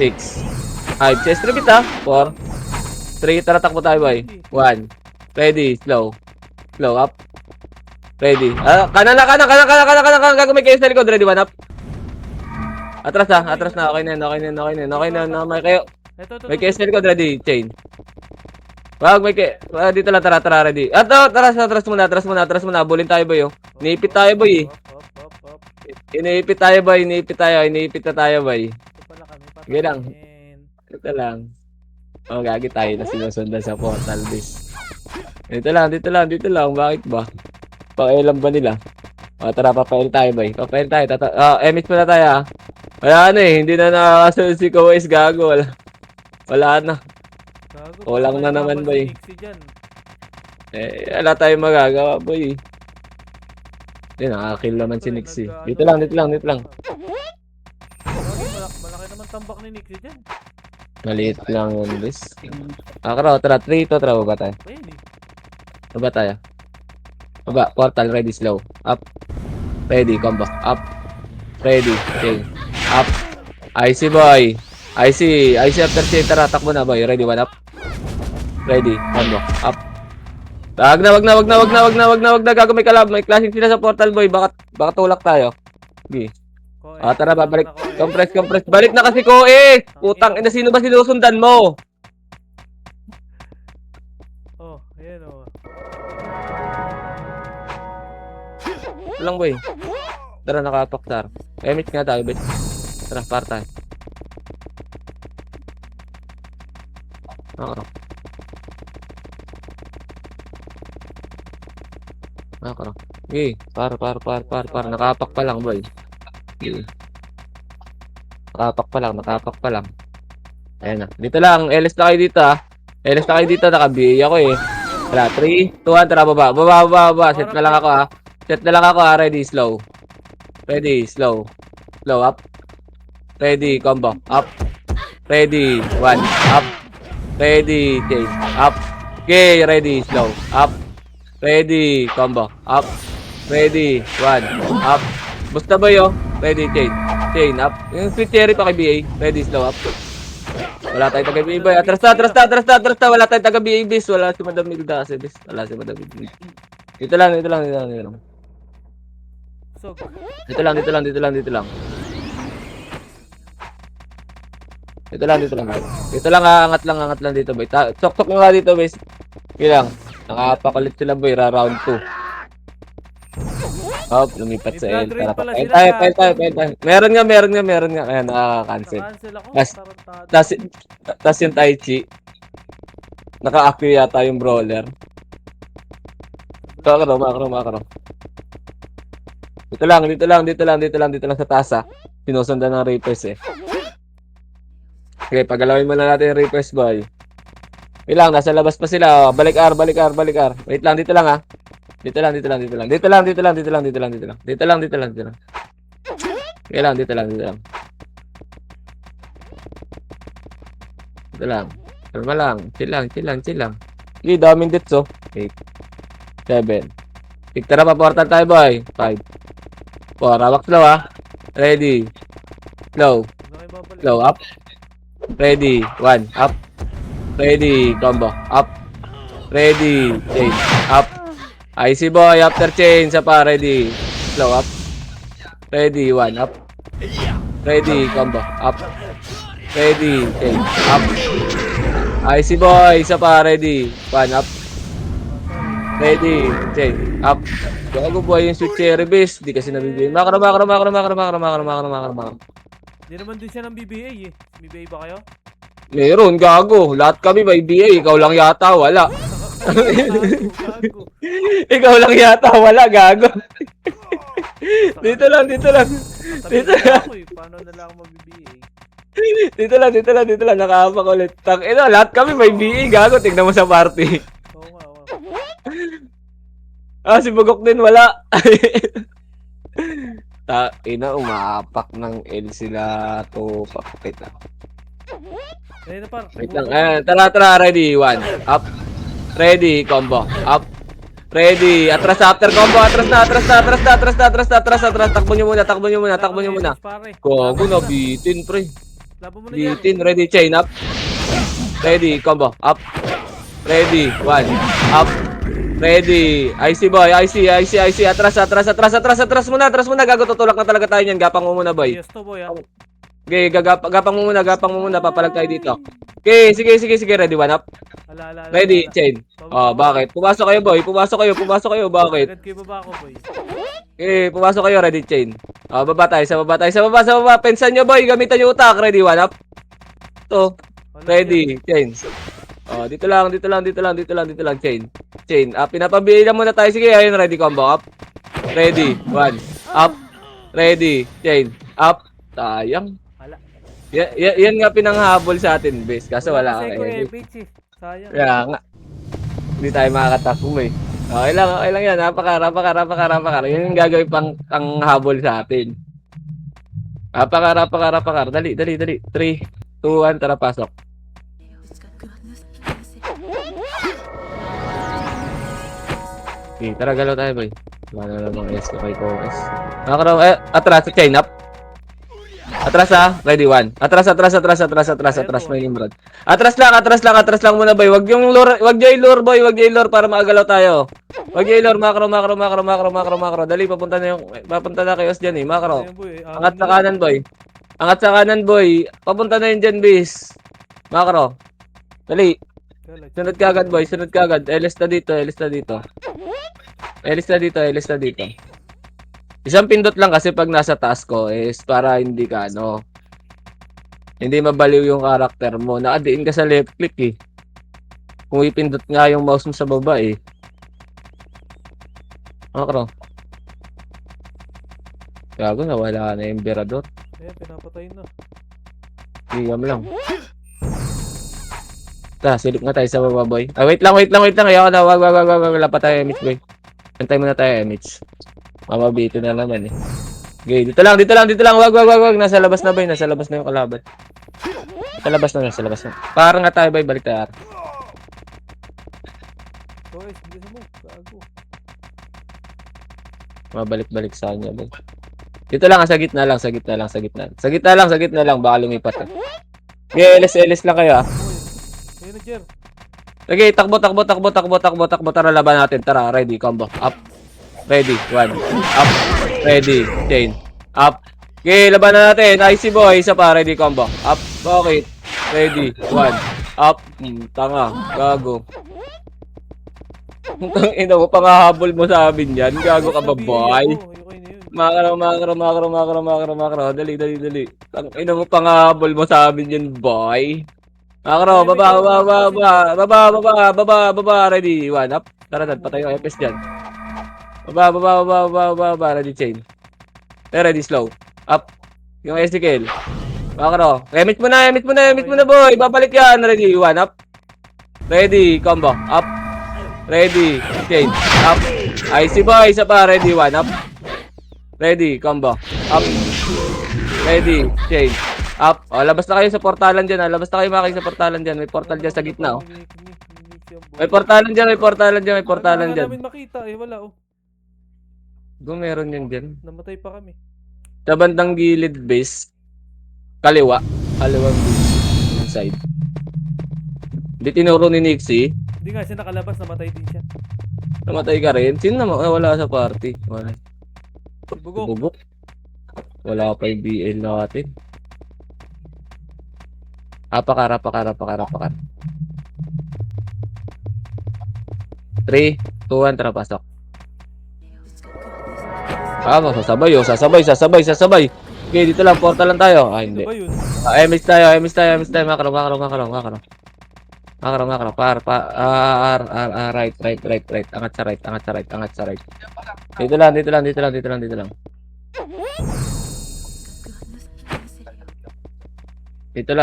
6, 5. Chest repeat ha. 4, 3, tara, takbo tayo, boy. 1. Ready, slow up. Ready. Kanan. Gago, may kayo sa likod. Ready, 1 up. Atras na. Okay na. May kayo. May kayo sa likod. Ready, chain. Wag, may kayo. Dito lang, tara, ready. Atras muna. Bulin tayo, boy. Oh. Iniipit tayo, boy. Op. Iniipit tayo, boy. Iniipit na tayo, boy. Ito pala kami. Sige lang. patayin. Ito lang. Gagi tayo na sinusundan sa portal bis. Dito lang. Bakit ba? Pakailan ba nila? Tara, papail tayo, boy. Papail tayo. Emit muna tayo, ha. Wala na eh. Hindi na nakakasunod si Koes, gago. Wala na. Gago. Kulang na naman, boy. Si Nixie dyan. Wala tayong magagawa, boy. Hindi, nakakill naman si Nixie. Dito lang. Malaki naman tambak ni Nixie dyan. Maliit lang yun, bis. Tara, 3 ito. Tara, ba tayo? Ayun eh. Baba tayo. Baba, portal, ready, slow. Up. Ready, combo. Up. Ready, chain. Up. IC boy. IC after chain. Tara, takbo na boy. Ready, one up. Ready, combo. Up. Wag na. Gago may kalab. May clashing sila sa portal boy. Baka tulak tayo. Okay. Koe. Tara, babalik. Koe. Compress. Balik na kasi ko eh. Putang ina, sino ba sinusundan mo? Oh, ayan oh. Ito lang boy. Tara, nakapaksar. Emit nga tayo, boy. Tara, para tayo. Nakakaro. Okay, para. Nakapak pa lang, boy. Okay. Nakapak pa lang. Ayan na. Dito lang, LS na kayo dito ah. LS na kayo dito, naka-BA ako eh. Tara, 3, 2, 1, tara, baba. Set na lang ako ah. Ready, slow. Ready, slow. Slow, up. Ready, combo. Up. Ready, 1. Up. Ready, change. Up. Okay, ready, slow. Up. Ready, combo. Up. Ready, 1. Up. Basta ba yo? Ready, change. Chain, up. Yung sweet cherry pa kay BA. Ready, slow, up. Wala tayong taga BA ba? Atras na. Wala tayong taga BA bis. Wala si Madam Milda kasi bis. Wala si Madam Milda. Dito lang. So, Dito lang. Dito lang ha, angat lang dito boy. Sok mo nga dito boys. Sige lang. Nakapakulit sila boy, round 2. Hop, lumipat sa May L. blood rain pala Tayo. sila Meron nga. Ayan, cancel. cancel ako. Mas- Tarantado. Tas yung Tai Chi. Naka-active yata yung brawler. Makro. Dito lang sa tasa. Sinusundan ng Reapers eh. Okay, pagalawin muna natin yung Reapers boy. Ilang, nasa labas pa sila. Oh. Balik R. Wait lang, dito lang ah. Dito lang. Okay lang, dito lang. Kalma lang. Chill lang. Okay, daming dits oh. 8, 7. Tara pa, portal tayo boy. 5, 4, hawak slow ah. Ready. Slow. Slow, up. Ready. 1, up. Ready. Combo. Up. Ready. Chain. Up. IC boy, after chain. Sa pa, ready. Slow, up. Ready. 1, up. Ready. Combo. Up. Ready. Chain. Up. IC boy, isa pa, ready. 1, up. Ready. Chain. Up. Gago boy yung sweet cherry base. Di kasi nabibigay. Makro. Di naman din siya ng BBA eh. BBA ba kayo? Meron, gago. Lahat kami may BA. Ikaw lang yata, wala. Gago. Ikaw lang yata, wala, gago. Dito lang. Dito lang. Ako eh. Paano na lang ako mag-BBA? Dito lang. Nakahapak ulit. Lahat kami may BA, gago. Tignan mo sa party. Oo nga. Si Bugok din, wala. Umaapak ng L sila to. Pakit na. Ayun na par. Wait lang. Tara. Ready. 1. Up. Ready. Combo. Up. Ready. Atras after combo. Atras na. Takbo nyo muna. Pare. Gogo na. Bitin, pre. Laban mo na yan. Bitin. Ready. Chain. Up. Ready. Combo. Up. Ready. 1. Up. Ready. IC boy. IC. Atras muna. Gago, tutulak na talaga tayo niyan. Gapang mo muna, boy. Yes to boy ah. Okay, gapang mo muna. Papalag tayo dito. Okay, sige. Ready, 1 up. Ala. Ready, chain. Oh, bakit? Pumasok kayo, boy. Pumasok kayo. Bakit? Agad kayo baba ako boy. Okay, pumasok kayo. Ready, chain. Oh, baba tayo. Sa baba. Pensan nyo, boy. Gamitan nyo utak. Ready, 1 up. To. Ready, chain. Oh, dito lang, chain. Pinapabilihan muna tayo. Sige, ayun, ready, combo. Up. Ready, 1. Up. Ready, chain. Up. Sayang. Hala. Yan nga pinanghabol sa atin, base. Kaso wala Kasi ka ko eh. bitch eh. Sayang. Kaya nga. Hindi tayo makakatakbo eh. Okay lang yan. Napaka. Yan yung gagawin pang ang habol sa atin. Napaka. Dali. 3, 2, 1, tara pasok. Okay, tara galaw tayo boy. Wala na namang S kay Kores. Makro, atras, chain up. Atras ha, ready one. Atras, may Nimrod. Atras lang muna boy. Wag yung lure, wag yung lure boy, wag yung lure para maagalaw tayo. Wag yung lure, makro. Dali, papunta na kayo diyan eh, makro. Ayan, boy. Angat sa kanan boy. Angat sa kanan boy. Papunta na yun dyan bis. Makro. Dali. Sunod ka agad boy, sunod ka agad. Elis na dito. Isang pindot lang kasi pag nasa taas ko is para hindi ka hindi mabaliw yung karakter mo. Nakadiin ka sa left click eh. Kung ipindot nga yung mouse mo sa baba eh. Makro. Gago, nawala na yung Emperador. Ayan, pinapatay na. Hiyam lang. Silip nga tayo sa baba, boy. Wait lang. Ayoko na. Wag. Wala pa tayo, MH, boy. Antay muna tayo, MH. Mamabito na naman, eh. Okay, dito lang. Wag. Nasa labas na, boy. Nasa labas na yung kalaban. Nasa labas na. Parang nga tayo, boy. Balik tayo. Boys, bilisan mo. Gago. Mabalik-balik sa kanya, boy. Dito lang, sa gitna lang. Sa gitna lang. Baka lumipat, eh. Okay, LS lang kayo, ah. Ayun na, Jer. Sige, takbo. Tara, laban natin. Tara, ready, combo. Up. Ready, one. Up. Ready, chain. Up. Okay, laban na natin. IC boy, isa pa. Ready, combo. Up. Okay. Ready, one. Up. Tanga. Gago. Tang ina mo, pangahabol mo sa amin yan. Gago ka ba, boy? Makro. Dali. Tang ina mo, pangahabol mo sa amin yan, boy. Makro, baba. Ready, one up. Tara, patay yung FS dyan. Baba. Ready, chain. Ready, slow. Up. Yung SDKL. Makro. Emit mo na, boy. Babalik yan. Ready, one up. Ready, combo. Up. Ready, chain. Up. IC boy, isa pa. Ready, one up. Ready, combo. Up. Ready, chain. Up. Labas na kayo sa portalan dyan. Labas na kayo sa portalan dyan. May portal dyan sa gitna. May portalan dyan. Wala namin makita eh, wala oh. Meron yan dyan. Namatay pa kami. Sa bandang gilid base. Kaliwang base. Inside. Hindi tinuro ni Nixie. Hindi nga siya nakalabas, namatay din siya. Namatay ka rin. Sino wala sa party? Wala. Bugok. Wala pa yung BL natin. Apakar. 3, 2, 1, tara pasok. Sasabay. Okay, dito lang, portal lang tayo. Hindi. Ano ba yun? MH tayo. Makro. Right. Angat sa right. Dito lang.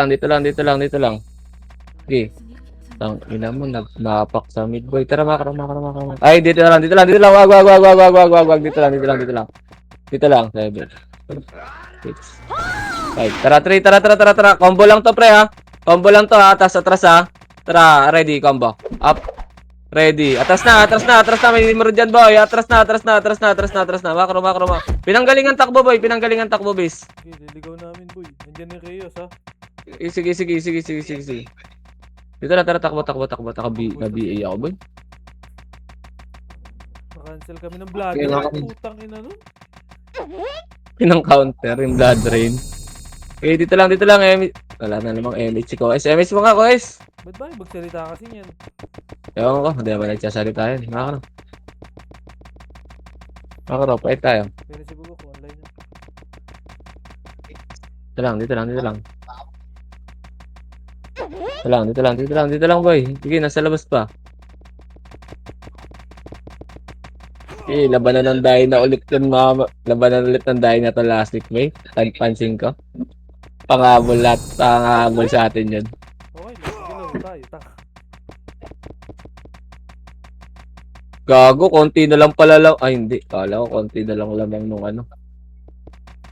Dito lang. Okay. Tang ina mo, nagmapak sa mid boy. Tara, makro. Ay, dito lang. Wag. Dito lang. 7. 6. 5. Tara, 3. Tara. Combo lang to, pre, ha. Tas atras, ha. Tara, ready, combo. Up. Ready. Atras na. May Nimrod dyan, boy. Atras na. Makro. Pinanggalingan takbo, bis. Okay, liligaw namin boy. Nandiyan yung Reyes ha. Sige. Dito na, tara, takbo. Naka-BA ako, boy. Na-cancel kami ng vlog. Okay, Putang ina no. Pinang-counter yung blood rain. Okay, dito lang. Wala na namang MH ko. MH mo nga, guys. Ba't ba? Magsalita kasi yan. Ewan ko, hindi naman nagsasalita yan. Makro, pait tayo. Pero si Bugok, online na. Dito lang, boy. Sige, nasa labas pa. Labanan ng Dyna ulit ng mama. Labanan ulit ng Dyna to last week, boy. Pansin ko. Panghabol sa atin yun. Okay, galaw tayo. Gago, konti na lang pala lang. Ay, hindi. Kala ko, konti na lang lamang nung ano.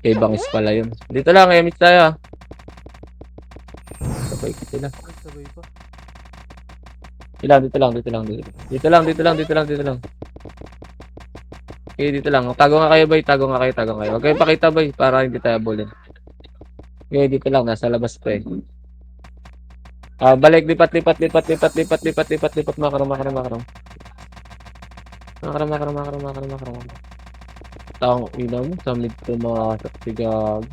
Kay Bangis pala yun. Dito lang, emit tayo. Sabay ko sila. Sabay pa. Dito lang. Okay, dito lang. Tago nga kayo, boy. Tago nga kayo, tago kayo. Huwag kayong pakita, boy, para hindi tayo bulin. Okay, dito lang. Nasa labas pa eh. Balik. Lipat. Makro. Makro. Taong ina mo. Sa mid to mga sigag.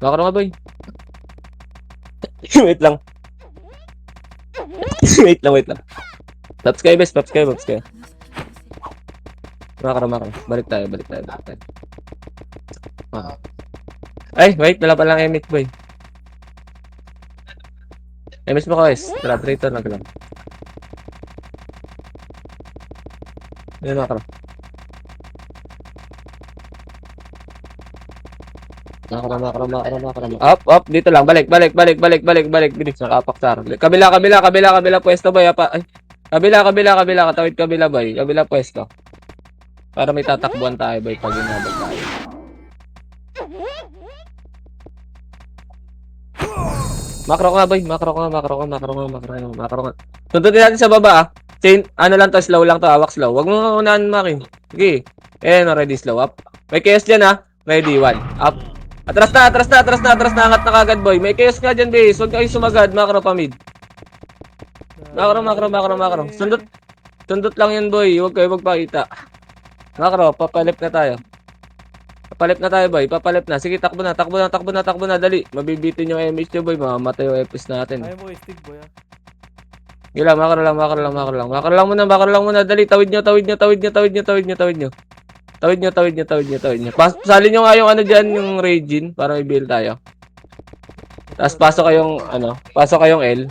Makro nga, boy. Wait lang. wait lang. Taps kayo, bes. Taps kayo. Makro. Balik tayo. Ay, wait. Wala pa lang emit, boy. MS mo guys. Traitor na lang. Ayun makro. Makro. Up. Dito lang. Balik. Bilis. Nakapaksar. Kabila pwesto, boy. Ay. Kabila. Tawid kabila, boy. Kabila pwesto. Para may tatakbuhan tayo, boy. Pag inabot tayo. Makro ka, boy. Makro ka. Tuntutin natin sa baba, ah. Chain, ano lang to, slow lang to, hawak slow. Huwag mo unahan, Maki. Sige. Ready, slow up. May chaos dyan, ha. Ready, 1. Up. Atras na. Angat na kagad, boy. May chaos nga dyan, base. Huwag kayo sumagad. Makro pa mid. Makro. Sundot lang yan, boy. Huwag kayo magpakita. Makro, papalip na tayo. Boy. Sige, takbo na. Dali. Mabibitin yung MH nyo, boy. Mamamatay yung FS natin. Ayaw mo stick, boy. Gila, makro lang muna. Dali, tawid nyo. Salin nyo nga yung ano dyan, yung Regine, para may build tayo. Tapos pasok kayong L.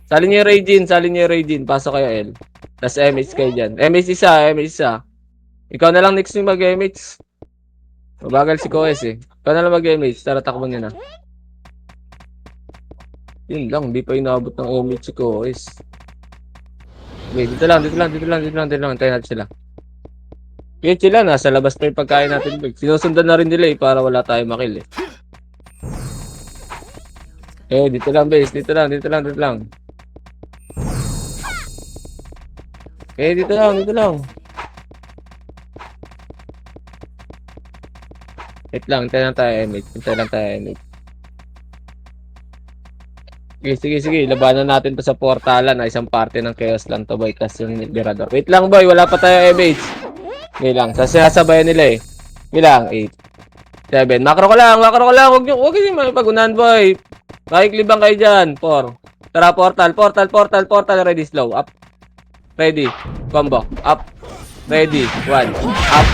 Salin nyo yung Regine, pasok kayo L. Tapos MH kayo dyan. MH isa. Ikaw na lang next yung mag-MH. Mabagal si Koes eh. Ikaw na lang mag-MH, tara takbo nyo na. Yun lang, di pa inabot ng MH si Koes. Okay, dito lang. Tayo natin sila. Okay, sila, nasa labas pa yung pagkain natin. Sinusundan na rin nila eh, para wala tayong makill eh. Dito lang, base. Dito lang. Dito lang. Wait lang, hintay lang tayo, MH. Sige. Labanan natin to sa portalan. Isang parte ng chaos lang to, boy. Kasi yung Liberador. Wait lang, boy. Wala pa tayo, MH. Ngayon lang. Sasabayan nila eh. Ngayon lang. 8. 7. Makro ko lang. Huwag nyo pag-unahan, boy. Makiklibang kayo dyan. 4. Tara, portal. Ready, slow. Up. Ready. Combo. Up. Ready. 1. Up.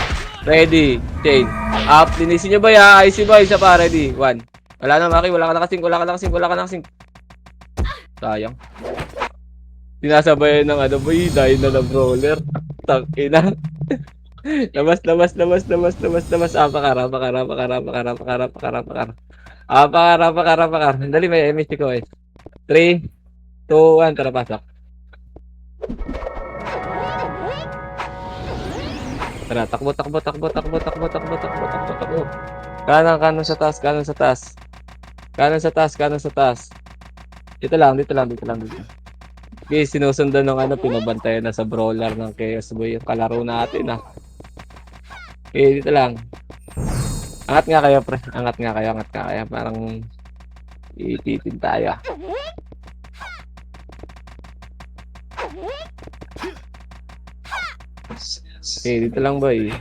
Ready. Chain. Up. Linisin nyo, boy, ha. IC, boy. Isa pa. Ready. 1. Wala na, Maki. Wala ka nakasing. Sayang. Sinasabayan ng boy. Dahil na ng brawler. Tangina. Labas. Apakara. Dali, may MST ko eh. 3, 2, 1. Tara, pasok. Tara, takbo. Kanan sa taas. Dito lang. Okay, sinusundan ng pinabantayan na sa brawler ng Chaos Boy. Yung kalaro natin, ah. Okay, dito lang. Angat nga kayo, pre. Angat nga kayo. Parang iititin tayo. Okay, dito lang, boy.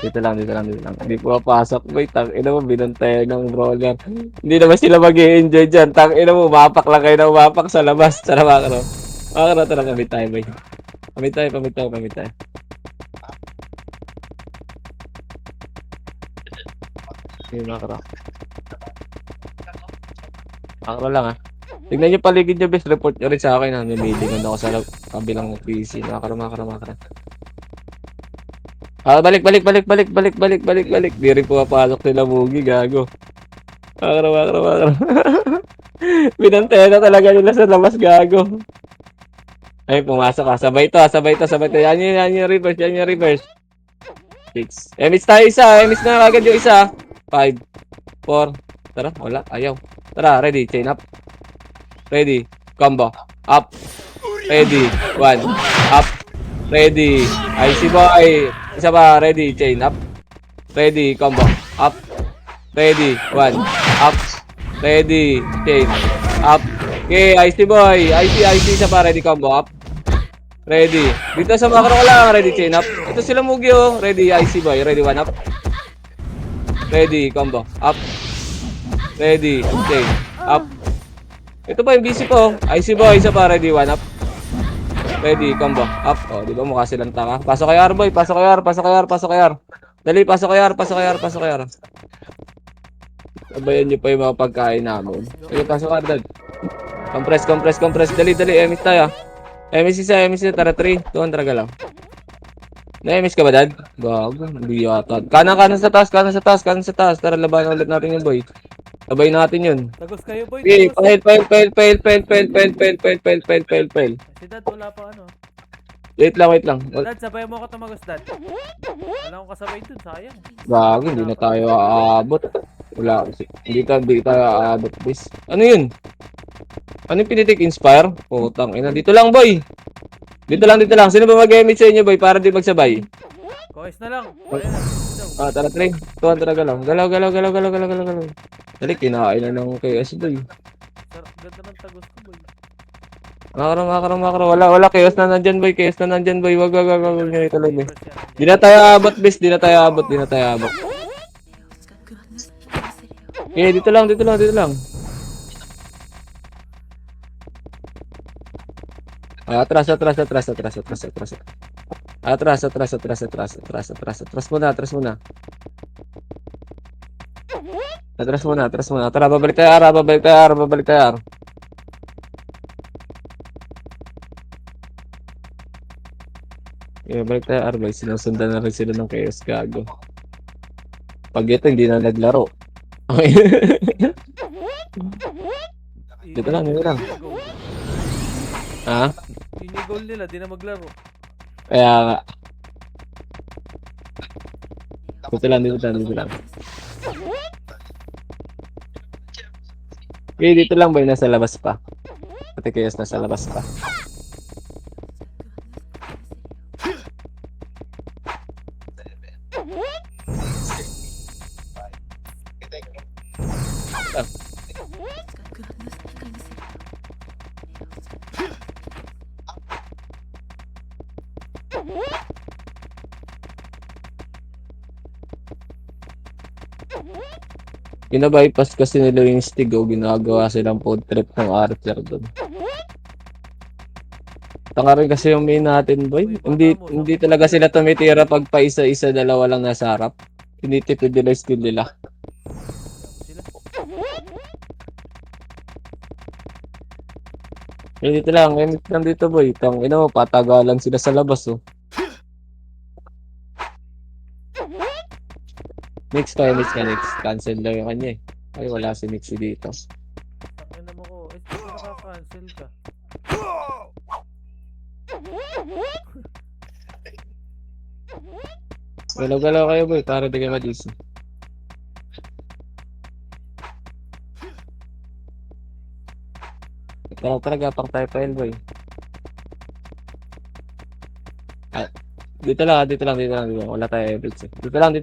Dito lang. Hindi pumapasok, boy. Tangina mo, binantayan ng brawler. Hindi naman sila mag-i-enjoy dyan. Tangina mo, umapak lang kayo na umapak sa labas. Tara, makro. Tara, kamit tayo, boy. Kamit tayo. Okay, makro. Makro lang, ah. Tignan nyo paligid nyo, best. Report nyo rin sa akin, ha. Namilingan ako sa kabilang PC. Makro. Balik. Di rin pumapasok sila, Mugi, gago. Makro. Binantayan na talaga nila sa labas, gago. Ay, pumasok ka. Sabay to. Yan yung reverse. 6. Emis tayo isa. Emis na agad yung isa. 5, 4. Tara, wala. Ayaw. Tara, ready. Chain up. Ready. Combo. Up. Ready. 1. Up. Ready. Icy boy. Isa pa. Ready. Chain up. Ready. Combo. Up. Ready. One. Up. Ready. Chain. Up. Okay. Icy boy. Icy. Isa pa. Ready. Combo. Up. Ready. Dito sa macro ko lang. Ready. Chain up. Ito sila Mugi oh. Ready. Icy boy. Ready. One up. Ready. Combo. Up. Ready. Chain. Up. Ito pa yung busy po. Icy boy. Isa pa. Ready. One up. Ready, combo. Up. Oh, di ba mukha silang tanga? Pasok kay R, boy. Pasok kay R. Pasok kay R. Pasok kay R. Dali, pasok kay R. Pasok kay R. Pasok kay R. Sabayan niyo pa yung mga pagkain namin. Sige, pasok R, dad. Compress. Dali. Emis tayo. Emis isa. Tara, 3. 200 ka lang. Na-emis ka ba, dad? Gago. Hindi yata. Kanan sa taas. Tara, labanan ulit natin yung boy. Sabay natin yun. Tagos kayo, boy. Okay, Tagos. fail. Si Dad, wala pa ano. Wait lang. Dad, sabay mo ako tumagos, Dad. Wala akong kasabay dun, sayang. Gago, hindi na tayo aabot. Wala. Hindi tayo aabot, bis. Ano yun? Ano yung pinitik? Inspire? Putang ina. Dito lang, boy. Dito lang. Sino ba mag-emit sa inyo, boy? Para di magsabay. Kois na lang. Ayan na. Tara, 3. 200 ka lang. Galaw. Dali, kinain na ng KS, boy. Ganda ng tagos ko, boy. Makro. Wala. Chaos na nandyan, boy. Wag. Ganyan ituloy, boy. Di na tayo aabot, bis. Di na tayo abot. Okay, dito lang. Atras muna. Atras muna. Tara, babalik tayo. Okay, balik tayo, Arbay. Sinusundan na rin sila ng Chaos, gago. Pag ito, hindi na naglaro. Okay. Dito lang. Ha? Inigol nila, di na maglaro. Kaya nga. Dito lang. Okay, dito lang ba yung nasa labas pa? Pati Chaos nasa labas pa. Bina-bypass kasi nila yung Stig o ginagawa silang food trip ng Archer doon. Tanga rin kasi yung main natin, boy. Hindi talaga sila tumitira pag pa isa-isa, dalawa lang nasa harap. Tinitipid nila yung skill nila. Sila. Dito lang, emit lang dito, boy. Tang ina mo, patagalan sila sa labas, oh. Mix. Cancel daw yung kanya, eh. Ay, wala si Mixi dito. Tangina mo ko. Di ko nakaka-cancel ka. Galaw-galaw kayo, boy, para di kayo madisi. Tara, gapang tayo pa, boy. Dito lang. Wala tayo evidence, eh. Dito lang.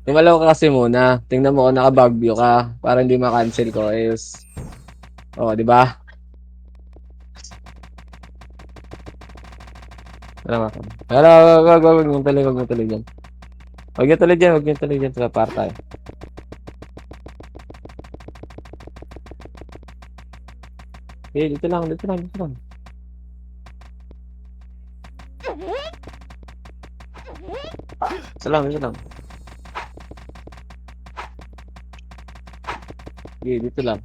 Tumalaw ka kasi muna. Tingnan mo kung naka-bug view ka para hindi ma-cancel ko is. Oh, di ba? Wala. Wag mo tuloy dyan. Wag niyo tuloy dyan sa par tayo. Okay, dito lang. Dito lang. Okay, dito lang.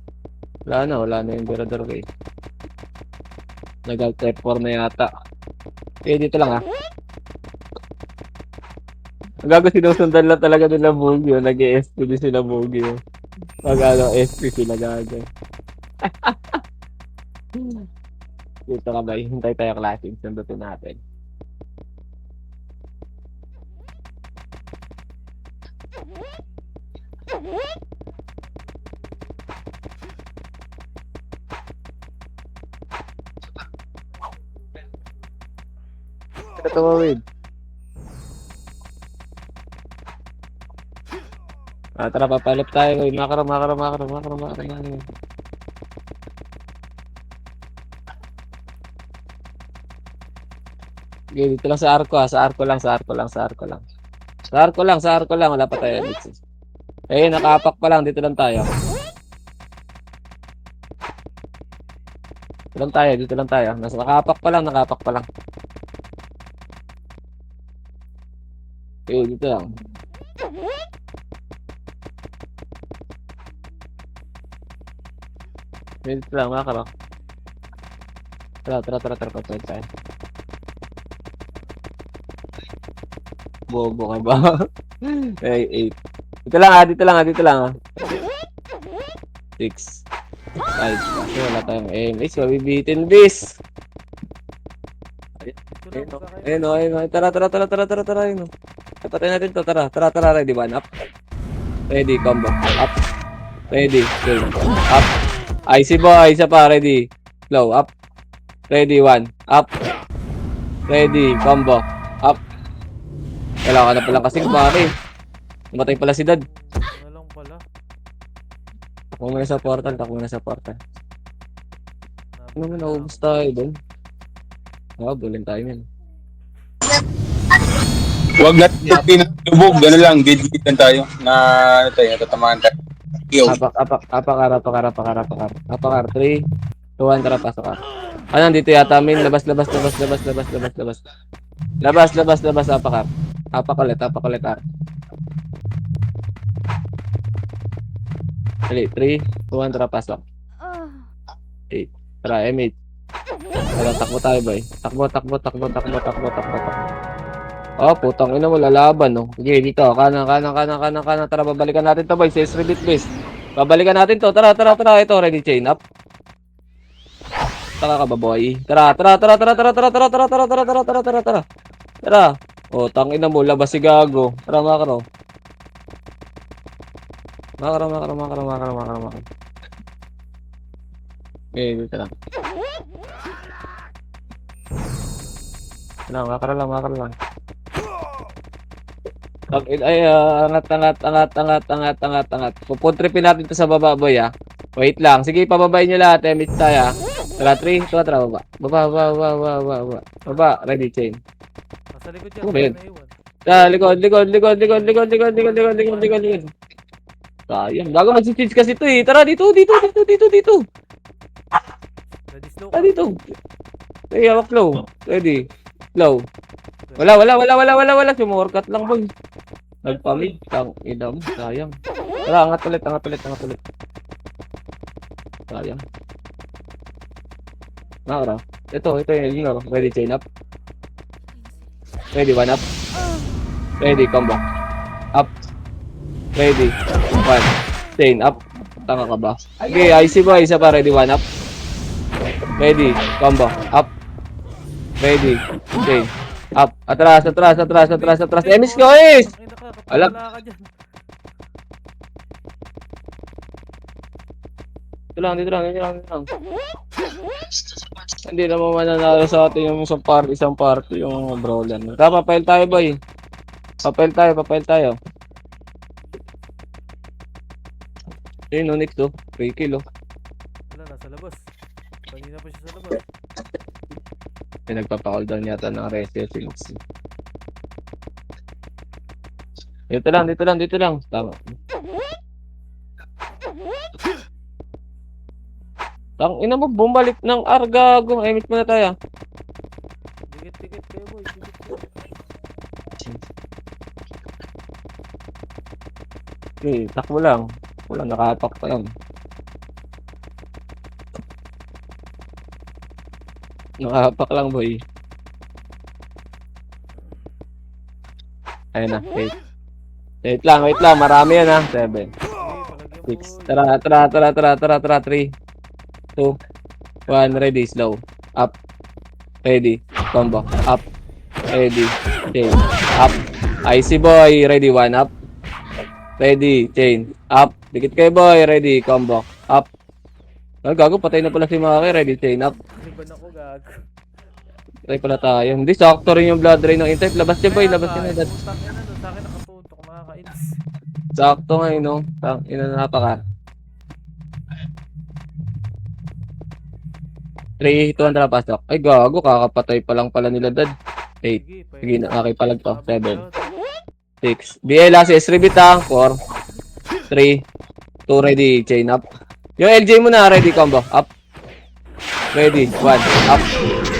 Wala na yung Berador ko, eh. Nag-type 4 na yata. Okay, dito lang, ha. Gago, sinusundan lang talaga nila Mugi, oh. Nag-SP din sila Mugi, oh. SP sila, gago. Dito ka ba? Hintay tayo classic. Sundutin natin. na tumawid. Tara, papalip tayo. Makara. Okay, dito lang sa arko, Sa arko lang. Wala pa tayo. Nakapak pa lang. Dito lang tayo. Dito lang tayo. Nakapak pa lang. Okay, dito lang. Dito lang, makakaro. Tara, papayag tayo. Bobo ka ba? Ay, 8. Dito lang. 6. 5. Kasi wala tayong aim. Mabibitin, bis. Ito lang, Ayun. Tara. Ayun. Patay natin to. Tara. Ready, 1 up. Ready, combo. Up. Ready, kill. Up. Icy boy, isa pa. Ready. Slow, up. Ready, 1. Up. Ready, combo. Up. Kailangan na pala kasing pare. Namatay pala si Dad. Ano lang pala. Takbo muna sa portal. Ano mo, naubos tayo doon? Bulin tayo yan. Huwag natin pinalubog, gano'n lang, gate lang tayo na natatamaan tayo. Yo. Apakar. 3, 2, 1, tara, pasok ka. Nandito yata, min. Labas. Labas, apakar. Apak ulit, Dali, 3, 2, 1, tara, pasok. 8. Tara, M8. Tara, takbo tayo, boy. Takbo. Oh, putang ina mo, lalaban, no? Sige, dito. Kanan. Tara, babalikan natin to, boy. Says repeat, please. Babalikan natin to. Tara. Ito, ready, chain up. Taka ka ba, boy? Tara. Oh, tangina mo, labas si Gago. Tara, makaro. Makaro. Okay, dito lang. Makaro lang. Angat. Pupuntripin natin to sa baba, boy, ah. Wait lang. Sige, pababayin nyo lahat. Meet tayo, ah. Tara, 3, 2, tara, baba. Baba, ready, chain. Nasa likod yan. Ano ba yun? Naiwan. Likod. Sayang. Bago mag-switch kasi to, eh. Tara, dito. Ready slow. Tara, dito. Okay, hawak low. Ready. Low. Wala. Sumorkat lang, boy. Nagpamid. Idam. Sayang. Tara, angat ulit. Sayang. Nakara. Ito yung ready, chain up. Ready, 1 up. Ready, combo. Up. Ready. 1. Chain up. Tanga ka ba? Okay, IC ba? Isa pa, ready, 1 up. Ready, combo. Up. Ready. Chain. Up. Atras. Emis ko, is! Alam. Wala ka dyan. Dito lang. Hindi naman mananalo sa atin yung isang party yung brawler. Papail tayo, boy. Papail tayo. Ayun, Nick to. 3 kilo. Wala, nasa labas. Kanina pa siya sa labas. Nagpapakal down yata ng resistance. Dito lang. Tama. Ina mo, bumalik ng Argago. Emit muna tayo. Dikit kayo, boy. Okay, takbo lang. Wala, nakapak pa lang. Nakapak lang, boy. Ayun na, 8. Wait lang. Marami yan, ha. 7. 6. Tara. 3, 2, 1, ready, slow. Up. Ready. Combo. Up. Ready. Chain. Up. Icy boy. Ready, 1 up. Ready. Chain. Up. Dikit kayo, boy. Ready. Combo. Up. Gago, patay na pala si Maki. Ready, chain up. Riban ako, gago. Try pala tayo. Hindi, sakto rin yung blood drain ng in-type. Labas niya boy, labas niya na dad. Putang ina no, sa akin nakatutok, nakakainis. Sakto nga no. Ina na napaka. 3, 200 pasok. Ay gago, kakapatay pa lang pala nila dad. 8. Sige, Sige na, palag to. 7, Sabay 6. BL assist, rebitang. 4, 3, 2, ready, chain up. Yung LJ mo na, ready combo. Up. Ready, 1, up.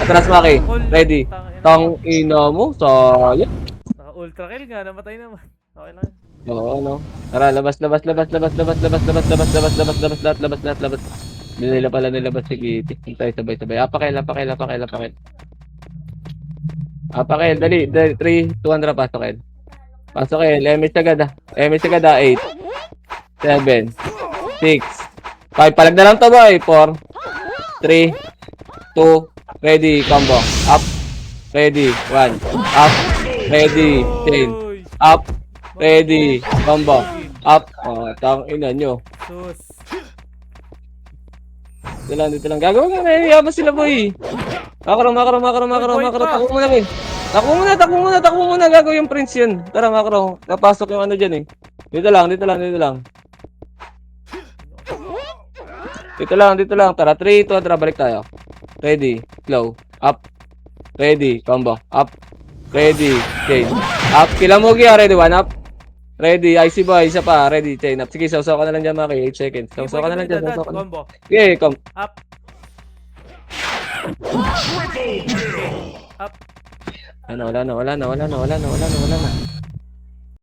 Atras Maki, ready. Tang ina mo, sayang. Naka-ultra kill nga, namatay naman. Okay lang. Oo, no. Tara, labas. Hindi nila pala nilabas si Kitty. Hintay, sabay. Apakil. Apakil, dali. 3, 200 pasokil. Pasokil, MS agad ah. 8, 7, 6, 5. Palag na lang to boy. 4, 3, 2, ready, combo. Up, ready, 1, up, ready, chain. Uy! Up, ready, combo. Up. Oh, tang ina nyo. Sus! Dito lang. Gagawin nga, yaman sila boy. Makro. Takbo muna boy. Takbo muna. Gagawin yung prince yun. Tara, makro. Napasok yung ano dyan eh. Dito lang. Dito lang. Tara, 3, 2, tara, balik tayo. Ready, slow. Up. Ready, combo. Up. Ready, chain. Up. Kila mo gya, ready, 1 up. Ready, IC boy, isa pa. Ready, chain up. Sige, sausaw ka na lang dyan, Maki. 8 seconds. Sausaw ka na lang dyan. Combo. Okay, come. Up. Up. Wala na.